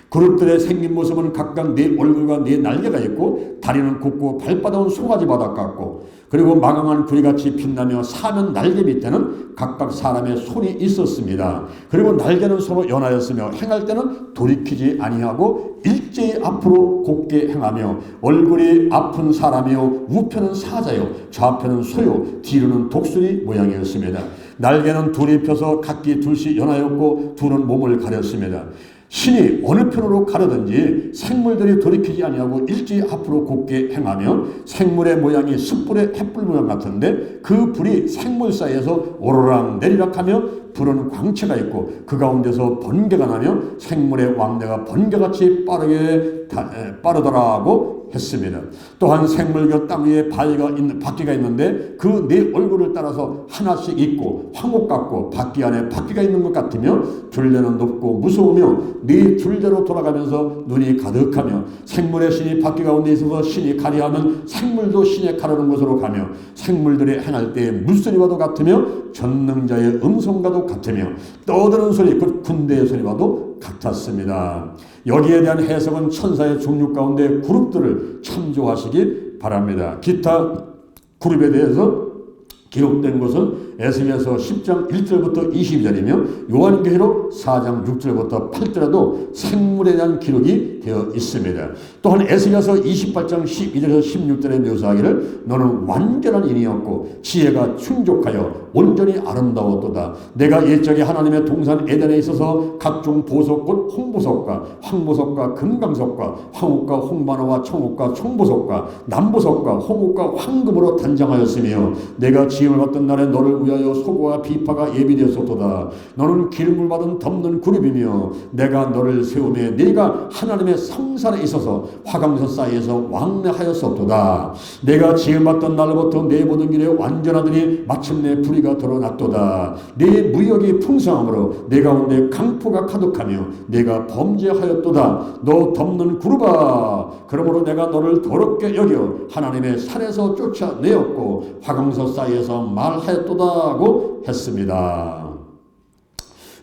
그룹들의 생긴 모습은 각각 네 얼굴과 네 날개가 있고, 다리는 굽고 발바닥은 송아지 바닥 같고, 그리고 마강한 구리같이 빛나며 사면 날개 밑에는 각각 사람의 손이 있었습니다. 그리고 날개는 서로 연하였으며 행할 때는 돌이키지 아니하고 일제히 앞으로 곱게 행하며, 얼굴이 아픈 사람이요 우편은 사자요 좌편은 소요 뒤로는 독수리 모양이었습니다. 날개는 둘이 펴서 각기 둘씩 연하였고 둘은 몸을 가렸습니다. 신이 어느 편으로 가르든지 생물들이 돌이키지 아니하고 일제히 앞으로 곱게 행하며, 생물의 모양이 숯불의 횃불 모양 같은데 그 불이 생물 사이에서 오르락 내리락하며 불은 광채가 있고 그 가운데서 번개가 나며 생물의 왕래가 번개같이 빠르더라고 했습니다. 또한 생물과 땅 위에 바퀴가 있는데 그 네 얼굴을 따라서 하나씩 있고 황옥 같고 바퀴 안에 바퀴가 있는 것 같으며, 둘레는 높고 무서우며 네 둘레로 돌아가면서 눈이 가득하며, 생물의 신이 바퀴 가운데 있어서 신이 가리하면 생물도 신에 가르는 곳으로 가며, 생물들이 행할 때의 물소리와도 같으며 전능자의 음성과도 같으며 떠드는 소리 곧 군대의 소리와도 같았습니다. 여기에 대한 해석은 천사의 종류 가운데 그룹들을 참조하시기 바랍니다. 기타 그룹에 대해서 기록된 것은 에스겔서 10장 1절부터 22절이며 요한계시록 4장 6절부터 8절에도 생물에 대한 기록이 되어 있습니다. 또한 에스겔서 28장 12절에서 16절에 묘사하기를 너는 완전한 인이었고 지혜가 충족하여 온전히 아름다웠도다. 내가 옛적에 하나님의 동산 에덴에 있어서 각종 보석 곧 홍보석과 황보석과 금강석과 황옥과 홍반호와 청옥과 총보석과 남보석과 홍옥과 황금으로 단장하였으며, 내가 지음을 받던 날에 너를 위하여 소고와 비파가 예비되었었도다. 너는 기름을 받은 덮는 그룹이며 내가 너를 세우며 네가 하나님의 성산에 있어서 화강서 사이에서 왕래하였었도다. 내가 지음 받던 날부터 내 모든 길에 완전하더니 마침내 불의가 드러났도다. 네 무역이 풍성함으로 내 가운데 강포가 가득하며 내가 범죄하였도다. 너 덮는 그룹아, 그러므로 내가 너를 더럽게 여겨 하나님의 산에서 쫓아내었고 화강서 사이에서 말하였도다고 했습니다.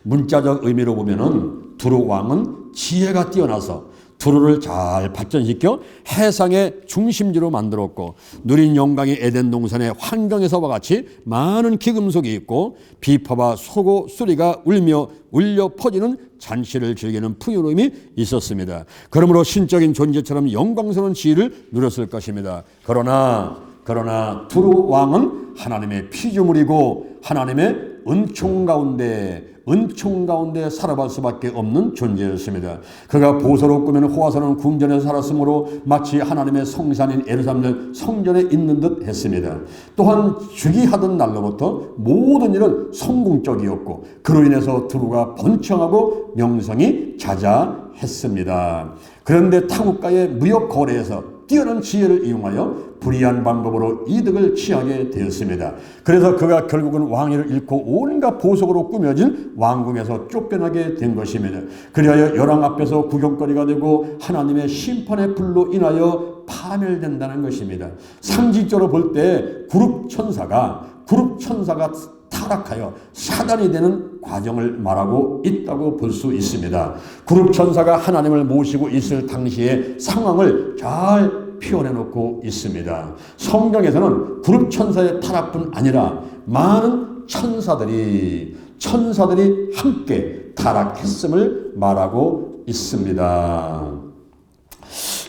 문자적 의미로 보면은 두루 왕은 지혜가 뛰어나서 두루를 잘 발전시켜 해상의 중심지로 만들었고 누린 영광이 에덴 동산의 환경에서와 같이 많은 기금속이 있고 비파와 소고 수리가 울려 퍼지는 잔치를 즐기는 풍요로움이 있었습니다. 그러므로 신적인 존재처럼 영광스러운 지위를 누렸을 것입니다. 그러나 두루 왕은 하나님의 피조물이고 하나님의 은총 가운데 살아갈 수밖에 없는 존재였습니다. 그가 보소로 꾸며낸 호화스러운 궁전에서 살았으므로 마치 하나님의 성산인 예루살렘 성전에 있는 듯 했습니다. 또한 즉위하던 날로부터 모든 일은 성공적이었고 그로 인해서 두루가 번창하고 명성이 자자했습니다. 그런데 타국과의 무역 거래에서 뛰어난 지혜를 이용하여 불의한 방법으로 이득을 취하게 되었습니다. 그래서 그가 결국은 왕위를 잃고 온갖 보석으로 꾸며진 왕궁에서 쫓겨나게 된 것입니다. 그리하여 열왕 앞에서 구경거리가 되고 하나님의 심판의 불로 인하여 파멸된다는 것입니다. 상징적으로 볼 때 그룹 천사가 타락하여 사단이 되는 과정을 말하고 있다고 볼 수 있습니다. 그룹 천사가 하나님을 모시고 있을 당시의 상황을 잘 표현해 놓고 있습니다. 성경에서는 그룹 천사의 타락뿐 아니라 많은 천사들이 함께 타락했음을 말하고 있습니다.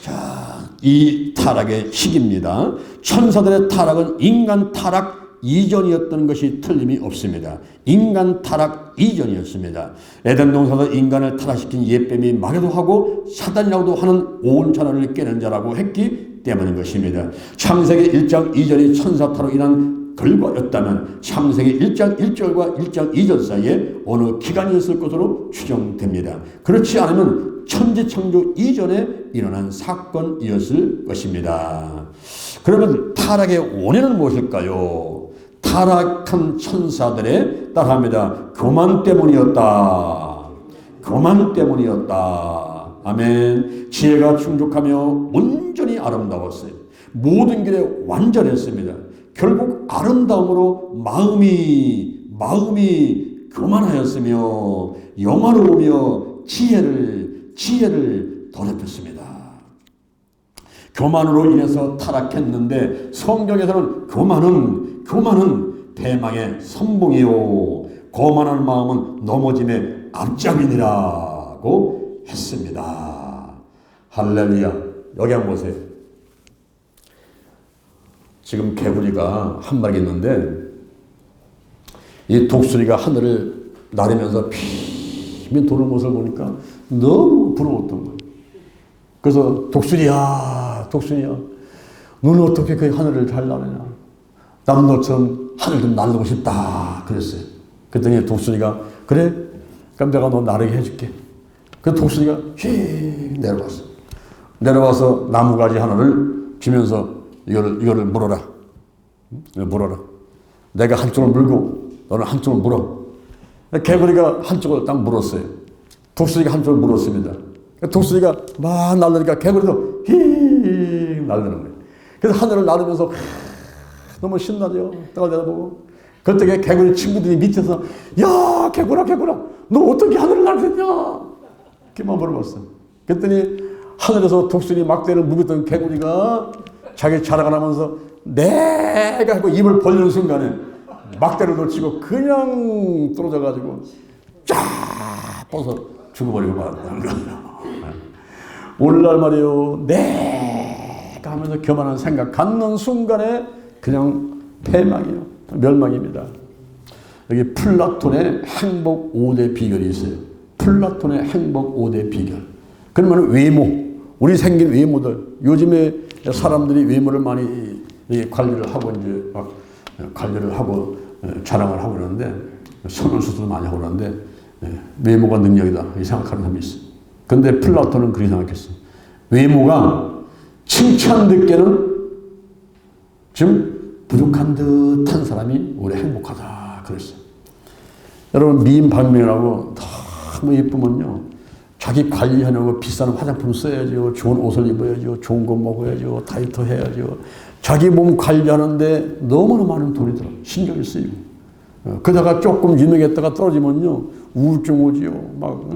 자, 이 타락의 시기입니다. 천사들의 타락은 인간 타락 이전이었던 것이 틀림이 없습니다. 인간 타락 이전이었습니다. 에덴 동산에서 인간을 타락시킨 옛뱀이 마귀도 하고 사단이라고도 하는 온 천하를 깨는 자라고 했기 때문인 것입니다. 창세기 1장 2절이 천사 타락으로 인한 결과였다면 창세기 1장 1절과 1장 2절 사이에 어느 기간이었을 것으로 추정됩니다. 그렇지 않으면 천지창조 이전에 일어난 사건이었을 것입니다. 그러면 타락의 원인은 무엇일까요? 타락한 천사들의 따라합니다. 교만 때문이었다. 아멘. 지혜가 충족하며 온전히 아름다웠어요. 모든 길에 완전했습니다. 결국 아름다움으로 마음이 교만하였으며 영화로우며 지혜를 더럽혔습니다. 교만으로 인해서 타락했는데 성경에서는 교만은 대망의 선봉이요 거만한 마음은 넘어짐의 앞잡이니라고 했습니다. 할렐루야. 여기 한번 보세요. 지금 개구리가 한 마리 있는데 이 독수리가 하늘을 나르면서 피면 도는 모습을 보니까 너무 부러웠던 거예요. 그래서 독수리야 너는 어떻게 그 하늘을 잘 나르냐. 나도 너처럼 하늘 좀 날르고 싶다 그랬어요. 그랬더니 독수리가 그래? 그럼 내가 너 나르게 해줄게. 그래서 독수리가 휙 내려와서 나무가지 하나를 쥐면서 이거를 물어라. 내가 한쪽을 물고 너는 한쪽을 물어. 개구리가 한쪽을 딱 물었어요. 독수리가 한쪽을 물었습니다. 독수리가 막 날르니까 개구리도 휙 날르는 거예요. 그래서 하늘을 나르면서 너무 신나죠. 땅을 내다보고. 그때 개구리 친구들이 밑에서 야 개구라 너 어떻게 하늘을 날겠냐 이렇게만 물어봤어. 그랬더니 하늘에서 독수리 막대를 무겼던 개구리가 자기 자랑을 하면서 내가 하고 입을 벌리는 순간에 막대를 놓치고 그냥 떨어져가지고 쫙 뻗어 죽어버리고 말았다는 거예요. 오늘날 말이에요. 내가 하면서 교만한 생각 갖는 순간에 그냥 패망이에요. 멸망입니다. 여기 플라톤의 행복 5대 비결이 있어요. 플라톤의 행복 5대 비결. 그러면 외모, 우리 생긴 외모들, 요즘에 사람들이 외모를 많이 관리를 하고 이제 막 관리를 하고 자랑을 하고 그러는데 성형수술도 많이 하고 그러는데 외모가 능력이다 이 생각하는 사람이 있어. 근데 플라톤은 그렇게 생각했어. 외모가 칭찬 듣기에는 좀 부족한 듯한 사람이 오히려 행복하다 그랬어. 여러분 미인 박명이라고 너무 예쁘면요 자기 관리하려고 비싼 화장품 써야죠, 좋은 옷을 입어야죠, 좋은 거 먹어야죠, 다이어트 해야죠. 자기 몸 관리하는데 너무나 많은 돈이 들어 신경이 쓰이고 그러다가 조금 유명했다가 떨어지면요 우울증 오지요. 막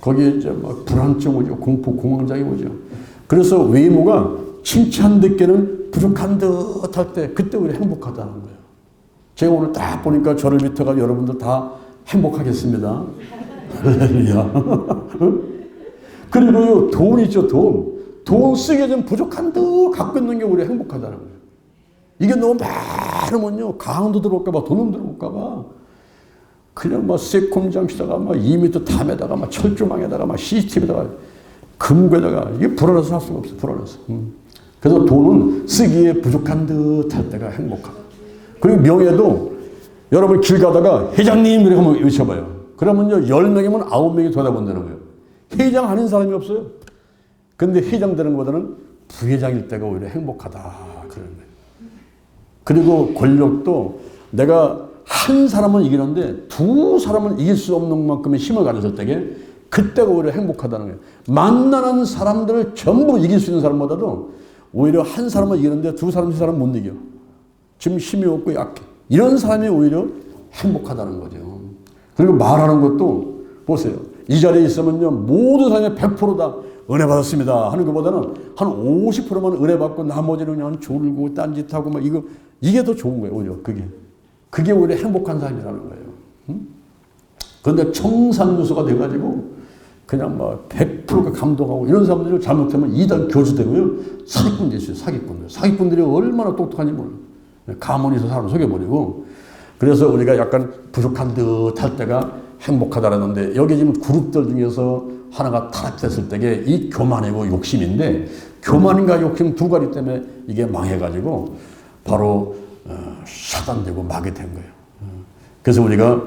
거기에 이제 막 불안증 오죠. 공포 공황장애 오죠. 그래서 외모가 칭찬 듣기에는 부족한 듯 할 때 그때 우리 행복하다는 거예요. 제가 오늘 딱 보니까 저를 밑에가 여러분들 다 행복하겠습니다. 할렐루야. 그리고요 돈 있죠. 돈 쓰기에 좀 부족한 듯 갖고 있는 게 우리 행복하다는 거예요. 이게 너무 많으면요 강도 들어올까봐 돈은 들어올까봐 그냥 막 세콤장시다가 막 2m 탐에다가 막 철조망에다가 막 CCTV에다가 금괴다가 이게 불안해서 살 수가 없어. 불안해서. 그래서 돈은 쓰기에 부족한 듯 할 때가 행복하다. 그리고 명예도 여러분 길 가다가 회장님 이렇게 한번 외쳐봐요. 그러면요 10명이면 9명이 돌아본다는 거예요. 회장 아닌 사람이 없어요. 근데 회장 되는 것보다는 부회장일 때가 오히려 행복하다 그러는 거예요. 그리고 권력도 내가 한 사람은 이기는데 두 사람은 이길 수 없는 만큼의 힘을 가졌을 때에 그때가 오히려 행복하다는 거예요. 만나는 사람들을 전부 이길 수 있는 사람보다도 오히려 한 사람은 이기는데 두 사람, 세 사람 못 이겨. 지금 힘이 없고 약해. 이런 사람이 오히려 행복하다는 거죠. 그리고 말하는 것도 보세요. 이 자리에 있으면요 모든 사람이 100%다 은혜 받았습니다 하는 것보다는 한 50%만 은혜 받고 나머지는 그냥 졸고 딴짓하고 막 이게 더 좋은 거예요. 오히려 그게 오히려 행복한 삶이라는 거예요. 그런데 청산유수가 돼가지고 그냥 막 100%가 감동하고 이런 사람들이 잘못하면 2단 교주되고요 사기꾼 되시죠. 사기꾼들이 얼마나 똑똑한지 몰라요. 가문에서 사람 속여버리고. 그래서 우리가 약간 부족한 듯 할 때가 행복하다라는데 여기 지금 그룹들 중에서 하나가 타락됐을 때게 이 교만이고 욕심인데 교만과 욕심 두 가지 때문에 이게 망해가지고 바로 사단되고 막이 된 거예요. 그래서 우리가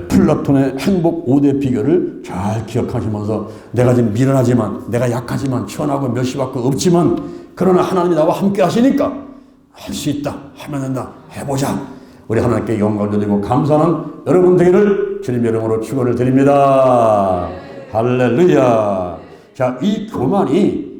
플라톤의 행복 5대 비결을 잘 기억하시면서 내가 지금 미련하지만 내가 약하지만 천하고 멸시받고 없지만 그러나 하나님이 나와 함께 하시니까 할 수 있다 하면 된다 해보자. 우리 하나님께 영광 드리고 감사하는 여러분 되기를 주님의 이름으로 축원을 드립니다. 할렐루야. 자, 이 교만이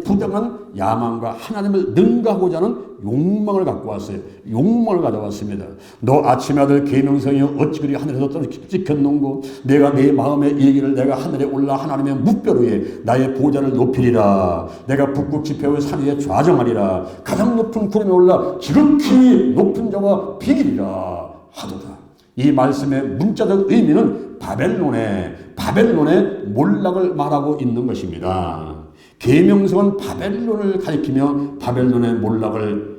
부당한 야망과 하나님을 능가하고자 하는 욕망을 갖고 왔어요. 욕망을 가져왔습니다. 너 아침의 아들 계명성이여 어찌 그리 하늘에서 떨어지겠는고 내가 내 마음의 일기를 내가 하늘에 올라 하나님의 묵별 위에 나의 보좌를 높이리라. 내가 북극 지폐의 산 위에 좌정하리라. 가장 높은 구름에 올라 지극히 높은 자와 비기리라 하도다. 이 말씀의 문자적 의미는 바벨론의 몰락을 말하고 있는 것입니다. 계명성은 바벨론을 가리키며 바벨론의 몰락을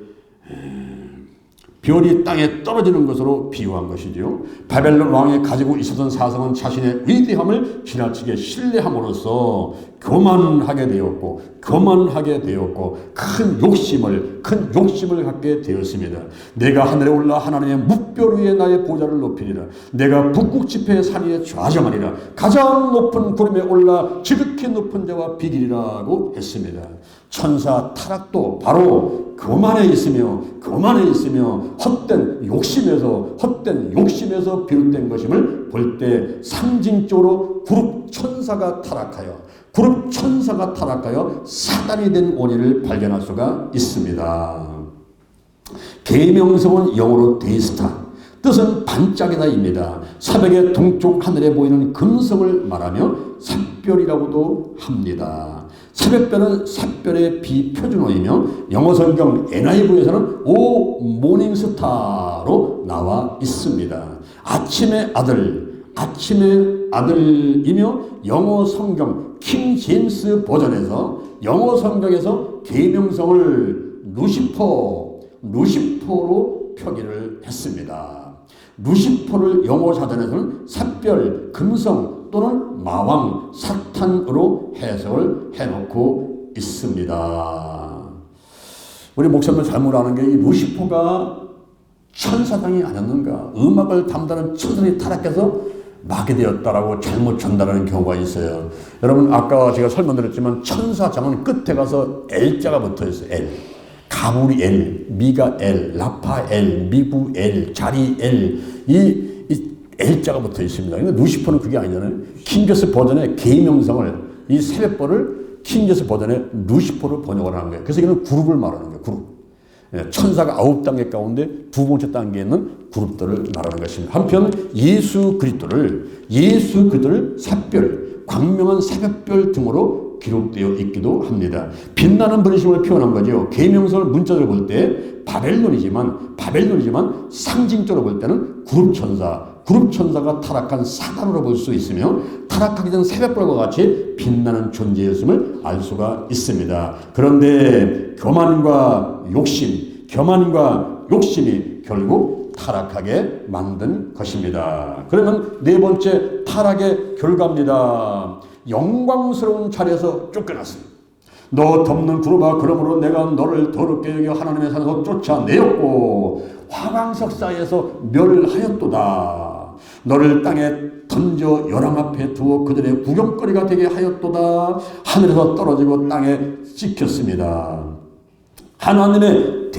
별이 땅에 떨어지는 것으로 비유한 것이죠. 바벨론 왕이 가지고 있었던 사상은 자신의 위대함을 지나치게 신뢰함으로써 교만하게 되었고 큰 욕심을 갖게 되었습니다. 내가 하늘에 올라 하나님의 묵별 위에 나의 보좌를 높이리라. 내가 북극 지폐의 산 위에 좌정하리라. 가장 높은 구름에 올라 지극히 높은 자와 비기리라고 했습니다. 천사 타락도 바로 교만에 있으며 헛된 욕심에서 비롯된 것임을 볼 때 상징적으로 그룹 천사가 타락하여 사단이 된 원인을 발견할 수가 있습니다. 계명성은 영어로 데이스타, 뜻은 반짝이다입니다. 새벽의 동쪽 하늘에 보이는 금성을 말하며 샛별이라고도 합니다. 새벽별은 샛별의 비표준어이며 영어 성경 NIV에서는 오 모닝스타로 나와 있습니다. 아침의 아들이며 영어 성경 킹 제임스 버전에서 영어 성경에서 계명성을 루시퍼로 표기를 했습니다. 루시퍼를 영어 사전에서는 샛별, 금성 또는 마왕, 사탄으로 해석을 해놓고 있습니다. 우리 목사님은 잘못 아는 게 이 루시퍼가 천사장이 아니었는가, 음악을 담당하는 천사들이 타락해서 마게 되었다라고 잘못 전달하는 경우가 있어요. 여러분 아까 제가 설명드렸지만 천사장은 끝에 가서 L자가 붙어 있어요. L. 가브리엘, 미가엘, 라파엘, 미부엘, 자리엘, 이 L자가 붙어 있습니다. 근데 루시퍼는 그게 아니잖아요. 킹제스 버전의 계명성을, 이 세뱃벌을 킹제스 버전의 루시퍼로 번역을 하는 거예요. 그래서 이거는 그룹을 말하는 거예요. 그룹. 천사가 9단계 가운데 두 번째 단계에 있는 그룹들을 말하는 것입니다. 한편 예수 그리스도를 샛별, 광명한 새벽별 등으로 기록되어 있기도 합니다. 빛나는 분심을 표현한 거죠. 계명성을 문자로 볼 때 바벨론이지만 상징적으로 볼 때는 그룹천사가 타락한 사단으로 볼 수 있으며 타락하기 전 새벽별과 같이 빛나는 존재였음을 알 수가 있습니다. 그런데 교만과 욕심이 결국 타락하게 만든 것입니다. 그러면 네 번째 타락의 결과입니다. 영광스러운 자리에서 쫓겨났어요. 너 덮는 구름아, 그러므로 내가 너를 더럽게 여겨 하나님의 산에서 쫓아내었고 화광석 사이에서 멸하였도다. 너를 땅에 던져 열왕 앞에 두어 그들의 구경거리가 되게 하였도다. 하늘에서 떨어지고 땅에 찍혔습니다. 하나님의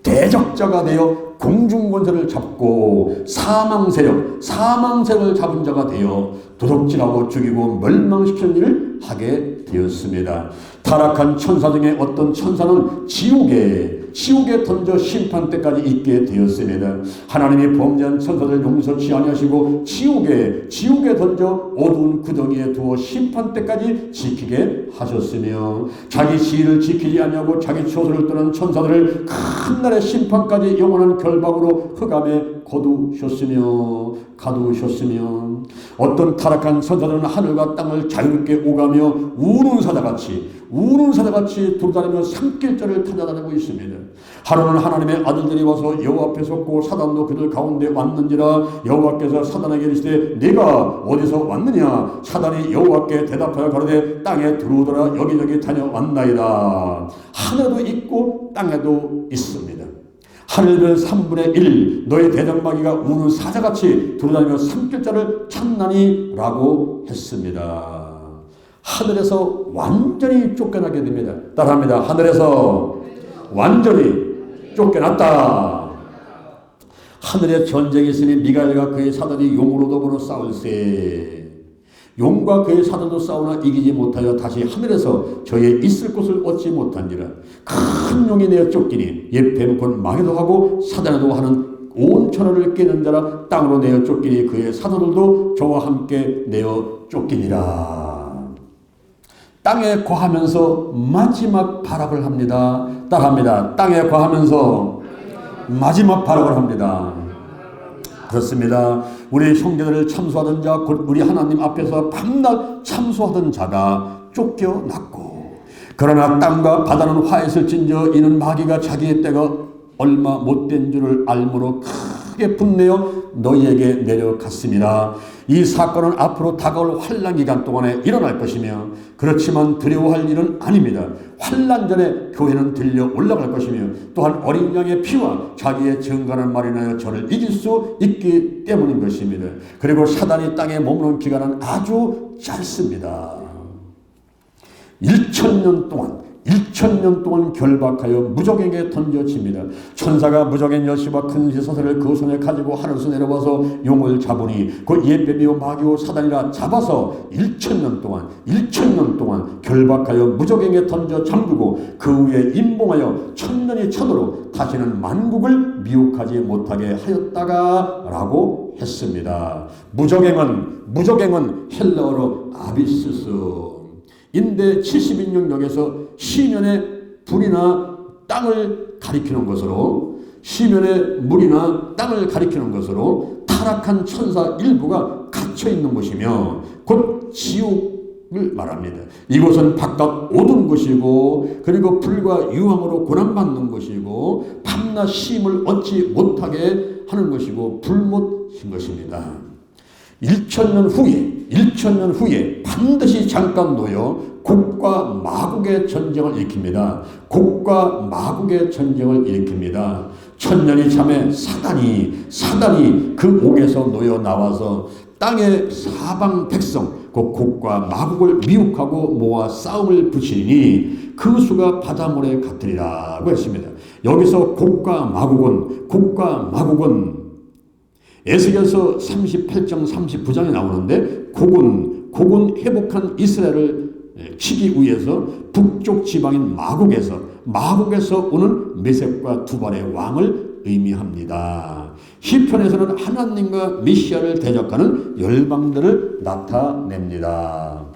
대적자가 되어 공중권세를 잡고 사망세력을 잡은 자가 되어 도둑질하고 죽이고 멸망시키는 일을 하게 되었습니다. 타락한 천사 중에 어떤 천사는 지옥에 던져 심판 때까지 있게 되었습니다. 하나님이 범죄한 천사들 용서치 아니하시고 지옥에 던져 어두운 구덩이에 두어 심판 때까지 지키게 하셨으며 자기 지위를 지키지 아니하고 자기 처소를 떠난 천사들을 큰 날의 심판까지 영원한 결박으로 흑암에 가두셨으며 어떤 타락한 천사들은 하늘과 땅을 자유롭게 오가며 우는 사자같이 돌아다니며 산길자를 찾아다니고 있습니다. 하루는 하나님의 아들들이 와서 여호와 앞에 섰고 사단도 그들 가운데 왔는지라 여호와께서 사단에게 이르시되 네가 어디서 왔느냐? 사단이 여호와께 대답하여 가로되 땅에 들어오더라 여기저기 다녀왔나이다. 하늘에도 있고 땅에도 있습니다. 하늘별 3분의 1 너희 대장마귀가 우는 사자같이 돌아다니며 산길자를 찾나니 라고 했습니다. 하늘에서 완전히 쫓겨나게 됩니다. 따라합니다. 하늘에서 완전히 쫓겨났다. 하늘에 전쟁이 있으니 미가엘과 그의 사단이 용으로 더불어 싸울세. 용과 그의 사단도 싸우나 이기지 못하여 다시 하늘에서 저의 있을 곳을 얻지 못한지라. 큰 용이 내어 쫓기니 예패는 곧 망해도 하고 사단에도 하는 온 천하를 깨는 자라. 땅으로 내어 쫓기니 그의 사도들도 저와 함께 내어 쫓기니라. 땅에 거하면서 마지막 발악을 합니다. 따라합니다. 땅에 거하면서 마지막 발악을 합니다. 그렇습니다. 우리 형제들을 참수하던 자, 곧 우리 하나님 앞에서 밤낮 참수하던 자가 쫓겨났고, 그러나 땅과 바다는 화했을진저 이는 마귀가 자기의 때가 얼마 못된 줄을 알므로 크게 분내어 너희에게 내려갔습니다. 이 사건은 앞으로 다가올 환난 기간 동안에 일어날 것이며, 그렇지만 두려워할 일은 아닙니다. 환난 전에 교회는 들려 올라갈 것이며, 또한 어린 양의 피와 자기의 증거하는 말로 인하여 저를 이길 수 있기 때문인 것입니다. 그리고 사단이 땅에 머무는 기간은 아주 짧습니다. 1000년 동안 결박하여 무적에게 던져집니다. 천사가 무적의 여시와 큰 쇠사슬을 그 손에 가지고 하늘에서 내려와서 용을 잡으니 그 예뱀이요 마귀요 사단이라 잡아서 1000년 동안 결박하여 무적에게 던져 잠그고 그 위에 임봉하여 천년이 차도록 다시는 만국을 미혹하지 못하게 하였다가 라고 했습니다. 무적행은 헬라어로 아비스스 인대 70인용역에서 시면의 불이나 땅을 가리키는 것으로, 시면의 물이나 땅을 가리키는 것으로 타락한 천사 일부가 갇혀 있는 것이며 곧 지옥을 말합니다. 이곳은 바깥 어두운 곳이고, 그리고 불과 유황으로 고난받는 곳이고, 밤낮 쉼을 얻지 못하게 하는 것이고 불못인 것입니다. 1000년 후에 반드시 잠깐 놓여 곡과 마곡의 전쟁을 일으킵니다. 곡과 마곡의 전쟁을 일으킵니다. 천년이 참에 사단이 그 옥에서 놓여 나와서 땅의 사방 백성 그 곡과 마곡을 미혹하고 모아 싸움을 붙이니 그 수가 바닷물에 같으리라고 했습니다. 여기서 곡과 마곡은 에스겔서 38장 39장에 나오는데 곡은 회복한 이스라엘을 치기 위해서 북쪽 지방인 마곡에서 오는 메섹과 두발의 왕을 의미합니다. 시편에서는 하나님과 메시아를 대적하는 열방들을 나타냅니다.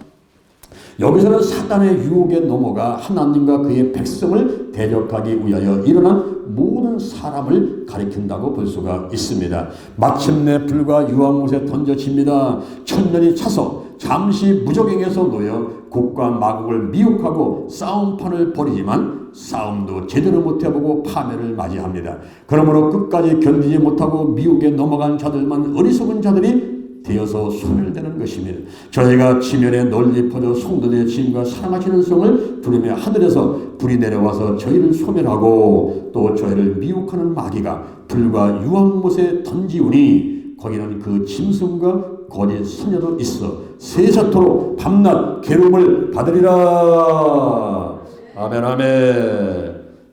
여기서는 사단의 유혹에 넘어가 하나님과 그의 백성을 대적하기 위하여 일어난 모든 사람을 가리킨다고 볼 수가 있습니다. 마침내 불과 유황못에 던져집니다. 천년이 차서 잠시 무적행에서 놓여 곡과 마곡을 미혹하고 싸움판을 벌이지만 싸움도 제대로 못해보고 파멸을 맞이합니다. 그러므로 끝까지 견디지 못하고 미혹에 넘어간 자들만 어리석은 자들이 되어서 소멸되는 것입니다. 저희가 지면에 널리 퍼져 성도들의 지음과 사랑하시는 성을 부르며 하늘에서 불이 내려와서 저희를 소멸하고 또 저희를 미혹하는 마귀가 불과 유황못에 던지우니 거기는 그 짐승과 거짓 선녀도 있어 세세토록 밤낮 괴로움을 받으리라. 아멘 아멘.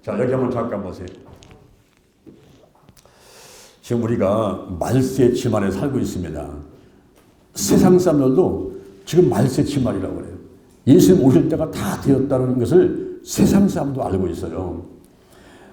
자, 여기 한번 잠깐 보세요. 지금 우리가 말세 지만에 살고 있습니다. 세상 사람들도 지금 말세 지말이라고 그래요. 예수님 오실 때가 다 되었다는 것을 세상 사람도 알고 있어요.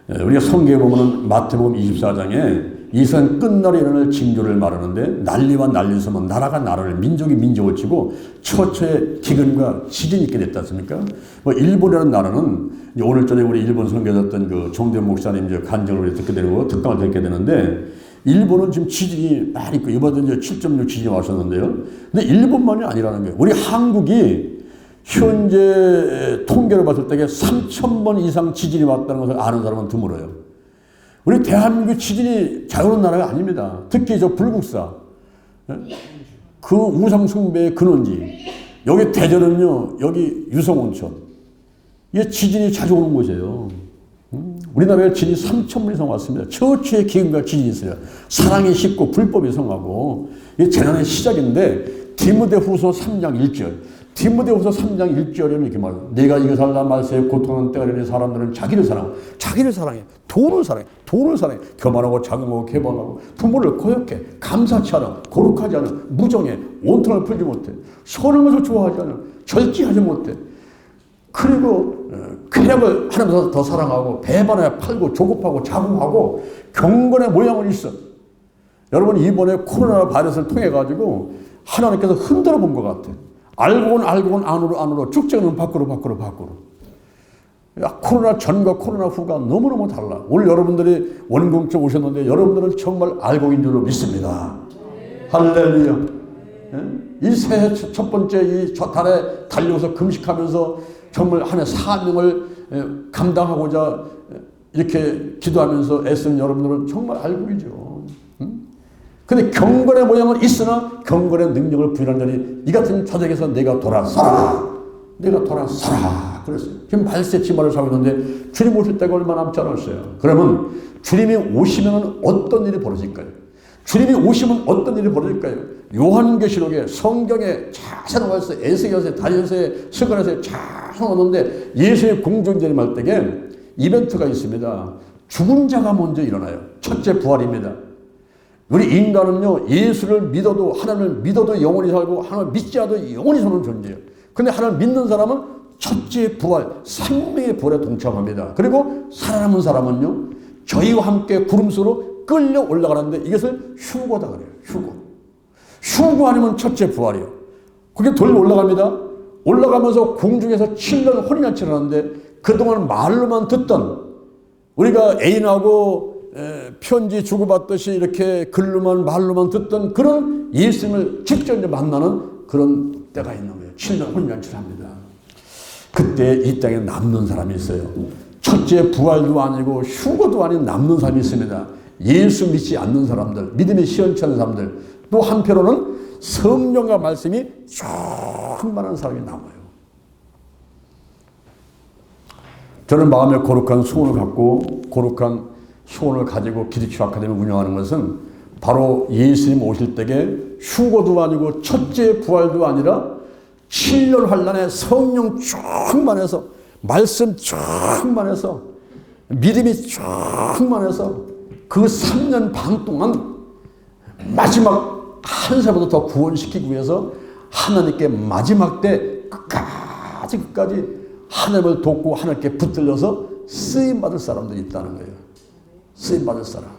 우리가 성경에 보면 마태복음 24장에 이 세상 끝날에 일어날 징조를 말하는데 난리와 난리서면 나라가 나라를 민족이 민족을 치고 처처에 기근과 지진이 있게 됐지 않습니까? 일본이라는 나라는 오늘 저녁에 우리 일본 선교했던 그 정대원 목사님 이제 간증을 듣게 되고 특강을 듣게 되는데 일본은 지금 지진이 많이 있고 이번에 이제 7.6 지진이 왔었는데요. 근데 일본만이 아니라는 거예요. 우리 한국이 현재 통계를 봤을 때 3,000번 이상 지진이 왔다는 것을 아는 사람은 드물어요. 우리 대한민국 지진이 자유로운 나라가 아닙니다. 특히 저 불국사, 그 우상숭배의 근원지, 여기 대전은요, 여기 유성온천, 이게 지진이 자주 오는 곳이에요. 우리나라에 지진이 3,000번 이상 왔습니다. 처처의 기근과 지진이 있어요. 사랑이 쉽고 불법이 성하고, 이게 재난의 시작인데, 디모데후서 3장 1절. 디모데후서 3장 1절에는 이렇게 말해요. 내가 이거 살라 말세에 고통하는 때가 이르니 사람들은 자기를 사랑해. 돈을 사랑해. 교만하고 자긍하고 개방하고 부모를 고역해. 감사치 않아. 거룩하지 않아. 무정해. 온통을 풀지 못해. 선한 것을 좋아하지 않아. 절제하지 못해. 그리고 쾌락을 하나님보다 더 사랑하고 배반해 팔고 조급하고 자궁하고 경건의 모양은 있어. 여러분 이번에 코로나 바이러스를 통해 가지고 하나님께서 흔들어 본 것 같아. 알고는 안으로 쭉정은 밖으로. 야, 코로나 전과 코로나 후가 너무너무 달라. 오늘 여러분들이 원금쪽 오셨는데 여러분들은 정말 알고 있는 줄로 믿습니다. 할렐루야. 이 새해 첫 번째 이 달에 달려서 금식하면서 정말 하나의 사명을 감당하고자 이렇게 기도하면서 애쓰는 여러분들은 정말 알고 계죠. 근데 경건의 모양은 있으나 경건의 능력을 부인하는 자니 이 같은 자들에게서 내가 돌아서라. 그랬어요. 지금 말세 지말을 살고 있는데 주님 오실 때가 얼마 남지 않았어요. 그러면 주님이 오시면 어떤 일이 벌어질까요? 요한계시록에 성경에 자세히 나와 있어요. 에스겔서에 다니엘서에 스가랴서에 잘 나오는데 예수의 공중재림할 때에 이벤트가 있습니다. 죽은 자가 먼저 일어나요. 첫째 부활입니다. 우리 인간은요, 예수를 믿어도, 하나님을 믿어도 영원히 살고, 하나님을 믿지 않아도 영원히 사는 존재예요. 근데 하나님을 믿는 사람은 첫째 부활, 생명의 부활에 동참합니다. 그리고 살아남은 사람은요, 저희와 함께 구름수로 끌려 올라가는데 이것을 휴거다 그래요. 휴거 아니면 첫째 부활이에요. 그게 돌려 올라갑니다. 올라가면서 공중에서 7년 혼인잔치를 하는데 그동안 말로만 듣던 우리가 애인하고 편지 주고받듯이 이렇게 말로만 듣던 그런 예수님을 직접 만나는 그런 때가 있는 거예요. 7년 혼인잔치를 합니다. 그때 이 땅에 남는 사람이 있어요. 첫째 부활도 아니고 휴거도 아닌 남는 사람이 있습니다. 예수 믿지 않는 사람들, 믿음이 시원치 않은 사람들, 또 한편으로는 성령과 말씀이 쭉 충만한 사람이 남아요. 저는 마음에 거룩한 소원을 갖고 거룩한 소원을 가지고 기독교 아카데미 운영하는 것은 바로 예수님 오실 때에 휴거도 아니고 첫째 부활도 아니라 7년 환란에 성령 충만해서 말씀 충만해서 믿음이 충만해서 그 3년 반 동안 마지막 한 사람보다 더 구원시키기 위해서 하나님께 마지막 때 끝까지 하나님을 돕고 하나님께 붙들려서 쓰임받을 사람들이 있다는 거예요. 쓰임받을 사람.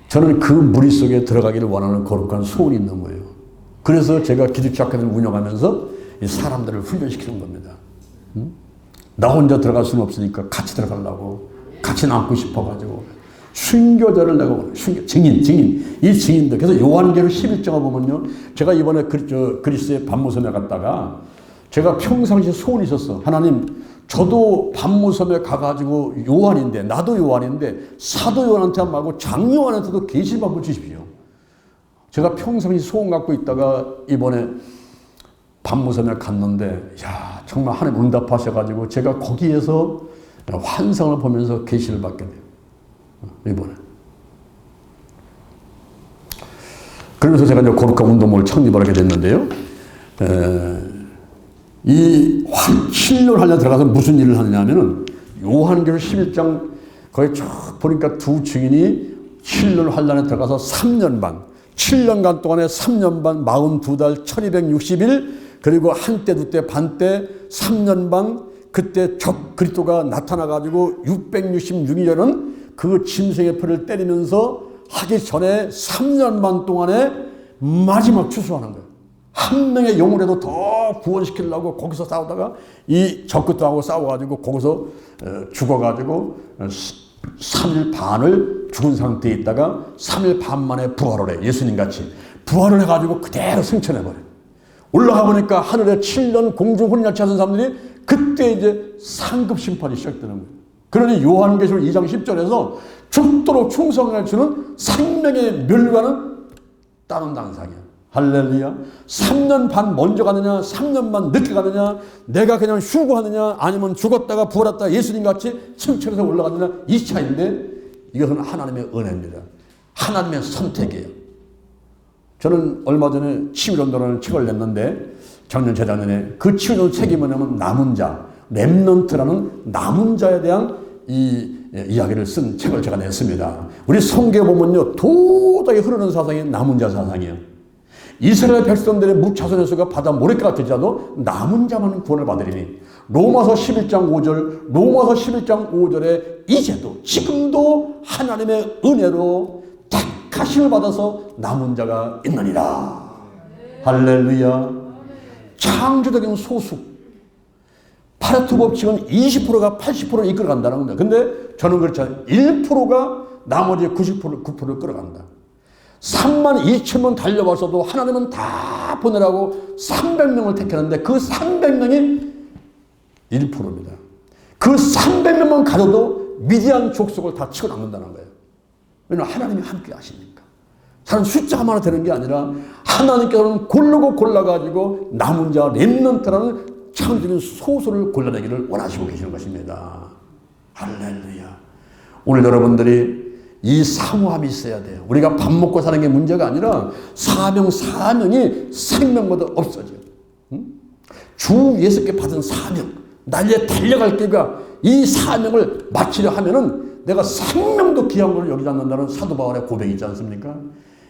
저는 그 무리 속에 들어가기를 원하는 거룩한 소원이 있는 거예요. 그래서 제가 기독교 아카데미를 운영하면서 이 사람들을 훈련시키는 겁니다. 나 혼자 들어갈 수는 없으니까 같이 들어가려고, 같이 남고 싶어가지고 순교자를 내가 원해요. 증인. 이 증인들. 그래서 요한계시록 11장을 보면요. 제가 이번에 그리스의 반모섬에 갔다가 제가 평상시에 소원이 있었어. 하나님, 저도 반모섬에 가가지고 요한인데, 나도 요한인데 사도 요한한테 말고 장 요한한테도 계시를 받고 주십시오. 제가 평상시 소원 갖고 있다가 이번에 반모섬에 갔는데, 야, 정말 하나님 응답하셔가지고 제가 거기에서 환상을 보면서 계시를 받게 돼요. 이번에. 그러면서 제가 이제 거룩한 운동을 창립을 하게 됐는데요. 이 7년 하려 들어가서 무슨 일을 하느냐면은 요한계시록 11장 거기 쭉 보니까 두 증인이 7년 환란에 들어가서 3년 반, 7년간 동안에 3년 반, 42달, 1260일, 그리고 한때, 두때, 반때, 3년 반, 그때 적 그리스도가 나타나가지고 666일은 그 짐승의 표를 때리면서 하기 전에 3년 반 동안에 마지막 추수하는 거예요. 한 명의 영혼에도 더 구원시키려고 거기서 싸우다가 이 적그리스도하고 싸워가지고 거기서 죽어가지고 3일 반을 죽은 상태에 있다가 3일 반 만에 부활을 해. 예수님같이 부활을 해가지고 그대로 승천해버려요. 올라가 보니까 하늘에 7년 공중 혼인잔치 하는 사람들이 그때 이제 상급 심판이 시작되는 거예요. 그러니 요한계시록 2장 10절에서 죽도록 충성을 주는 생명의 멸관은 다른 단상이야. 할렐루야. 3년 반 먼저 가느냐 3년 반 늦게 가느냐, 내가 그냥 휴거하느냐 아니면 죽었다가 부활했다가 예수님같이 승천해서 올라가느냐, 이 차이인데 이것은 하나님의 은혜입니다. 하나님의 선택이에요. 저는 얼마 전에 치유전도라는 책을 냈는데 작년 재작년에 그 치유전도 책이 뭐냐면 남은 자, 렘넌트라는 남은 자에 대한 이 이야기를 쓴 책을 제가 냈습니다. 우리 성경에 보면요, 도덕이 흐르는 사상이 남은 자 사상이에요. 이스라엘 백성들의 무차선의 수가 바다 모래가 되지라도 남은 자만 구원을 받으리니, 로마서 11장 5절에 이제도 지금도 하나님의 은혜로 택하심을 받아서 남은 자가 있느니라. 할렐루야. 창조적인 소수 파레토 법칙은 20%가 80%를 이끌어간다는 겁니다. 근데 저는 그렇지 않아요. 1%가 나머지 9%를 끌어간다. 3만 2천 명 달려와서도 하나님은 다 보내라고 300명을 택했는데 그 300명이 1%입니다. 그 300명만 가져도 미디안 족속을 다 치고 남는다는 거예요. 왜냐하면 하나님이 함께 하시니까. 사람 숫자가 많아 되는 게 아니라 하나님께서는 고르고 골라가지고 남은 자 렘넌트라는 창조적인 소수를 골라내기를 원하시고 계시는 것입니다. 할렐루야. 오늘 여러분들이 이 사모함이 있어야 돼요. 우리가 밥 먹고 사는 게 문제가 아니라 사명이 생명보다 없어져요. 주 예수께 받은 사명, 날려 달려갈 길과 이 사명을 마치려 하면은 내가 생명도 귀한 걸 여기지 않는다는 사도 바울의 고백이 있지 않습니까?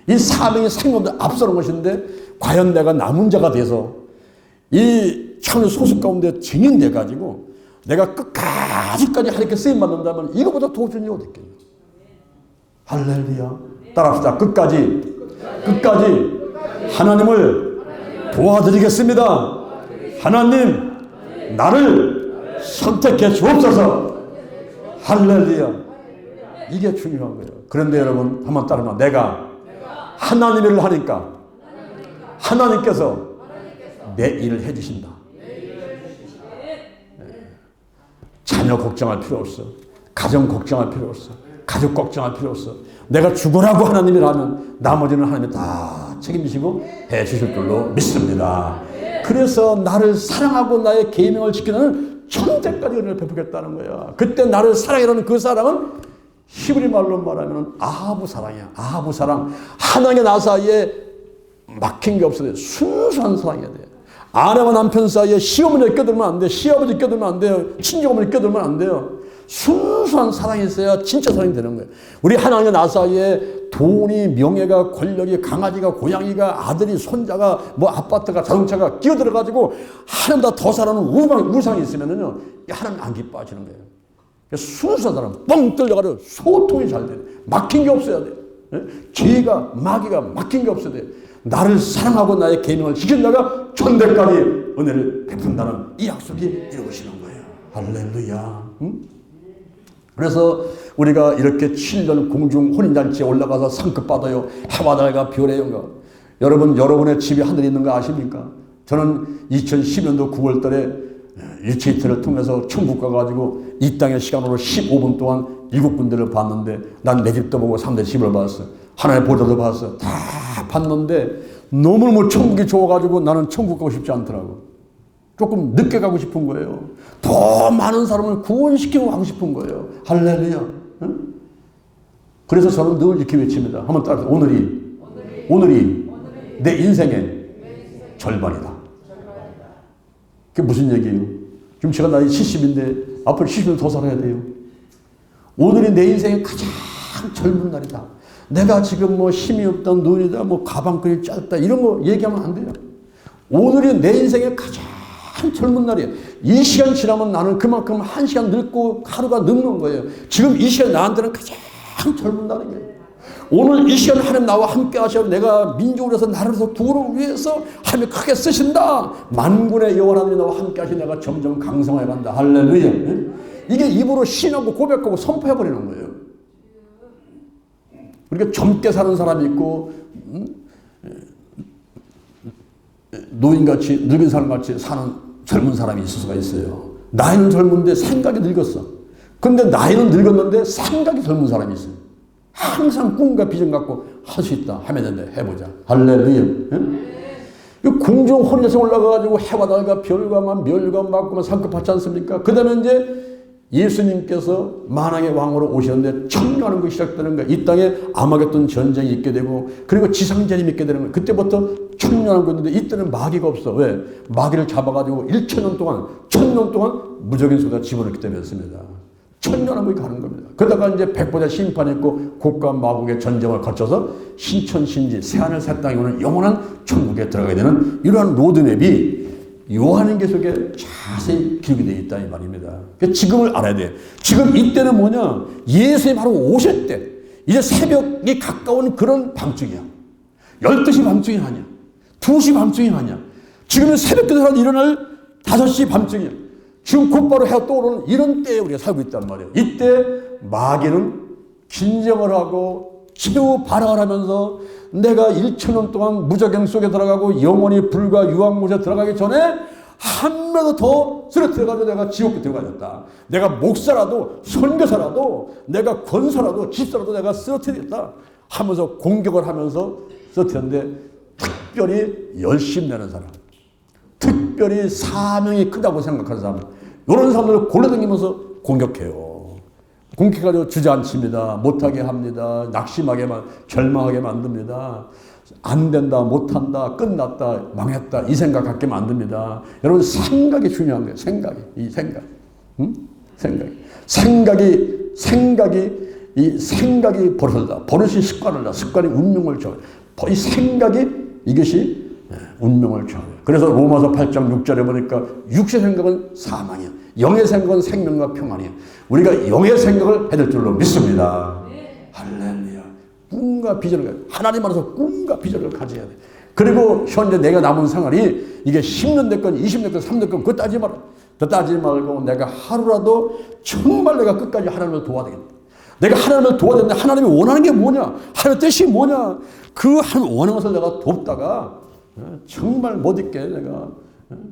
이 사명이 생명보다 앞서는 것인데 과연 내가 남은 자가 돼서 이 창조 소수 가운데 증인돼 가지고 내가 끝까지까지 하나님께 쓰임 받는다면 이거보다 더 좋은 일이 어디 있겠냐. 할렐루야. 따라합시다. 끝까지 하나님을 도와드리겠습니다. 하나님 나를 선택해 주옵소서. 할렐루야. 이게 중요한 거예요. 그런데 여러분 한번 따라해봐. 내가 하나님의 일을 하니까 하나님께서 내 일을 해주신다. 자녀 걱정할 필요 없어. 가정 걱정할 필요 없어. 가족 걱정할 필요 없어. 내가 죽으라고 하나님이 하면 나머지는 하나님이 다 책임지시고 해 주실 줄로 믿습니다. 그래서 나를 사랑하고 나의 계명을 지키는 천대까지 은혜를 베푸겠다는 거야. 그때 나를 사랑이라는 그 사랑은 히브리 말로 말하면 아하부 사랑이야. 아하부 사랑. 하나님과 나 사이에 막힌 게 없어야 돼. 순수한 사랑이어야 돼. 아내와 남편 사이에 시어머니 껴들면 안 돼. 시아버지 껴들면 안 돼요. 친정어머니 껴들면 안 돼요. 순수한 사랑이 있어야 진짜 사랑이 되는 거예요. 우리 하나님과 나 사이에 돈이, 명예가, 권력이, 강아지가, 고양이가, 아들이, 손자가, 뭐 아파트가, 자동차가 끼어들어가지고 하나님보다 더 사랑하는 우상이 있으면은요, 하나님 안 기뻐하시는 거예요. 순수한 사람, 뻥 뚫려가지고 소통이 잘 돼요. 막힌 게 없어야 돼요. 죄가, 마귀가 막힌 게 없어야 돼요. 나를 사랑하고 나의 계명을 지킨다가 천대까지 은혜를 베푼다는 이 약속이 이루어지는 거예요. 할렐루야. 응? 그래서 우리가 이렇게 7년 공중 혼인잔치에 올라가서 상급 받아요. 해와 달과 별의 영광. 여러분, 여러분의 집에 하늘이 있는 거 아십니까? 저는 2010년도 9월 달에 유치이트를 통해서 천국 가가지고 이 땅의 시간으로 15분 동안 7군데를 봤는데 난 내 집도 보고 3대 집을 봤어. 하나의 보좌도 봤어. 다 봤는데 너무너무 천국이 좋아가지고 나는 천국 가고 싶지 않더라고. 조금 늦게 가고 싶은 거예요. 더 많은 사람을 구원시키고 가고 싶은 거예요. 할렐루야. 응? 그래서 저는 늘 이렇게 외칩니다. 한번 따라서 오늘이 내 인생의 절반이다. 그게 무슨 얘기예요? 지금 제가 나이 70인데 앞으로 70년 더 살아야 돼요. 오늘이 내 인생의 가장 젊은 날이다. 내가 지금 뭐 힘이 없다, 눈이다, 뭐 가방끈이 짧다 이런 거 얘기하면 안 돼요. 오늘이 내 인생의 가장 젊은 날이에요. 이 시간 지나면 나는 그만큼 한 시간 늙고 하루가 늙는 거예요. 지금 이 시간 나한테는 가장 젊은 날이에요. 오늘 이 시간 하나님 나와 함께 하셔. 내가 민족을 해서 나를 위해서 구원을 위해서 하나님 크게 쓰신다. 만군의 여호와 하나님이 나와 함께 하시. 내가 점점 강성해 간다. 할렐루야. 이게 입으로 신하고 고백하고 선포해버리는 거예요. 우리가 젊게 사는 사람이 있고 노인같이 늙은 사람같이 사는 젊은 사람이 있을 수가 있어요. 나이는 젊은데 생각이 늙었어. 근데 나이는 늙었는데 생각이 젊은 사람이 있어요. 항상 꿈과 비전 갖고 할 수 있다 하면 된다. 해보자. 할렐루야. 공중 혼에서 올라가가지고 해와 달과 별과 멸과 막고 상급 받지 않습니까? 그 다음에 이제 예수님께서 만왕의 왕으로 오셨는데 청량하는 것이 시작되는 거예요. 이 땅에 아마겟돈 전쟁이 있게 되고 그리고 지상전이 있게 되는 거예요. 그때부터 청량한 거 있는데 이때는 마귀가 없어. 왜? 마귀를 잡아가지고 1000년 동안 1000년 동안 무적인 소리가 집어넣기 때문이었습니다. 천년한 것이 가는 겁니다. 그러다가 이제 백보자 심판이 있고 곡과 마국의 전쟁을 거쳐서 신천신지 새하늘 새 땅에 오는 영원한 천국에 들어가게 되는 이러한 로드맵이 요한계시록에 자세히 기록이 되어 있다 이 말입니다. 그러니까 지금을 알아야 돼. 지금 이때는 뭐냐? 예수님 바로 오실 때 이제 새벽이 가까운 그런 밤중이야. 12시 밤중이 아니야. 2시 밤중이 아니야. 지금은 새벽 기도가 일어날 5시 밤중이야. 지금 곧바로 해가 떠오르는 이런 때에 우리가 살고 있단 말이에요. 이때 마귀는 긴정을 하고 기도 발악을 하면서 내가 1000년 동안 무적행 속에 들어가고 영원히 불과 유황못에 들어가기 전에 한 명 더 쓰러뜨려가지고 내가 지옥에 들어가졌다. 내가 목사라도 선교사라도 내가 권사라도 집사라도 내가 쓰러뜨리겠다 하면서 공격을 하면서 쓰러뜨렸는데 특별히 열심히 내는 사람, 특별히 사명이 크다고 생각하는 사람, 이런 사람들을 골라다니면서 공격해요. 공격해가지고 주저앉힙니다. 못하게 합니다. 낙심하게 절망하게 만듭니다. 안 된다, 못한다, 끝났다, 망했다 이 생각 갖게 만듭니다. 여러분 생각이 중요한 거예요. 이 생각, 생각이 버릇을 다. 버릇이 습관을 다. 습관이 운명을 줘. 이 생각이 이것이 운명을 줘. 그래서 로마서 8장 6절에 보니까 육의 생각은 사망이야. 영의 생각은 생명과 평안이야. 우리가 영의 생각을 해야 될 줄로 믿습니다. 할렐루야. 꿈과 비전을 하나님 안에서 꿈과 비전을 가져야 돼. 그리고 현재 내가 남은 생활이 이게 10년 됐건 20년 됐건 3년 됐건 그거 따지지 말아. 따지지 말고 내가 하루라도 정말 내가 끝까지 하나님을 도와야 되겠다. 내가 하나님을 도와야 되는데 하나님이 원하는 게 뭐냐? 하나님의 뜻이 뭐냐? 그 하나님 원하는 것을 내가 돕다가 정말 못 있게 내가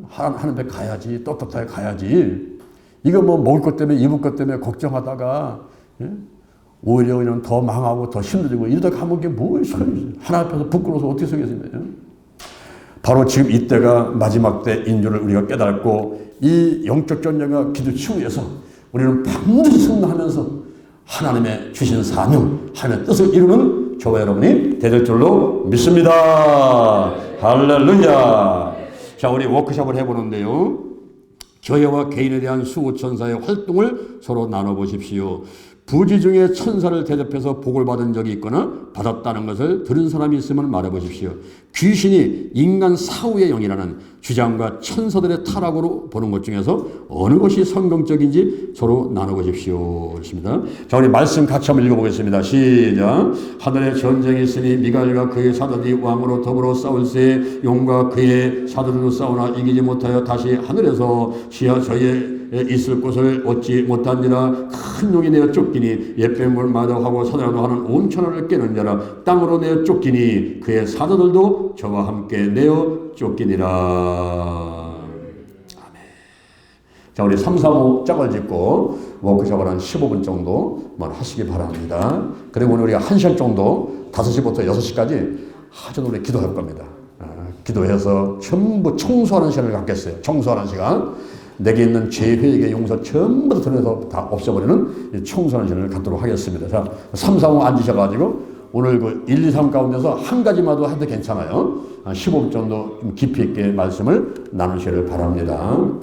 하나님 앞에 가야지, 떳떳하게 가야지. 이거 뭐 먹을 것 때문에 입을 것 때문에 걱정하다가 오히려 그냥 더 망하고 더 힘들고 이러다 가면 게 뭘 소용이 있어요. 하나님 앞에서 부끄러워서 어떻게 서겠습니까? 바로 지금 이때가 마지막 때 인주를 우리가 깨닫고 이 영적 전쟁과 기도 치유에서 우리는 반드시 승리하면서 하나님의 주신 사명, 하나님의 뜻을 이루는 저와 여러분이 될 줄로 믿습니다. 할렐루야. 자, 우리 워크숍을 해보는데요. 교회와 개인에 대한 수호천사의 활동을 서로 나눠보십시오. 부지 중에 천사를 대접해서 복을 받은 적이 있거나 받았다는 것을 들은 사람이 있으면 말해보십시오. 귀신이 인간 사후의 영이라는 주장과 천사들의 타락으로 보는 것 중에서 어느 것이 성경적인지 서로 나눠보십시오. 그렇습니다. 자, 우리 말씀 같이 한번 읽어보겠습니다. 시작. 하늘에 전쟁이 있으니 미가엘과 그의 사도들이 왕으로 더불어 싸울세 용과 그의 사도들도 싸우나 이기지 못하여 다시 하늘에서 지하 저의 있을 곳을 얻지 못한지라. 큰 용이 내어 쫓기니 옛뱀을 마다하고 사자라도 하는 온 천하를 깨는 자라. 땅으로 내어 쫓기니 그의 사도들도 저와 함께 내어 쫓기니라. 아멘. 자, 우리 3, 4, 5 짝을 짓고 워크숍을 한 15분 정도만 하시기 바랍니다. 그리고 오늘 우리가 1시간 정도 5시부터 6시까지 아주 우리 기도할 겁니다. 기도해서 전부 청소하는 시간을 갖겠어요. 청소하는 시간. 내게 있는 죄, 회개, 용서 전부 다 드러내서 다 없애버리는 청소하는 시간을 갖도록 하겠습니다. 자, 3, 4, 5 앉으셔가지고 오늘 그 1, 2, 3 가운데서 한 가지마도 해도 괜찮아요. 한 15분 정도 좀 깊이 있게 말씀을 나누시기를 바랍니다.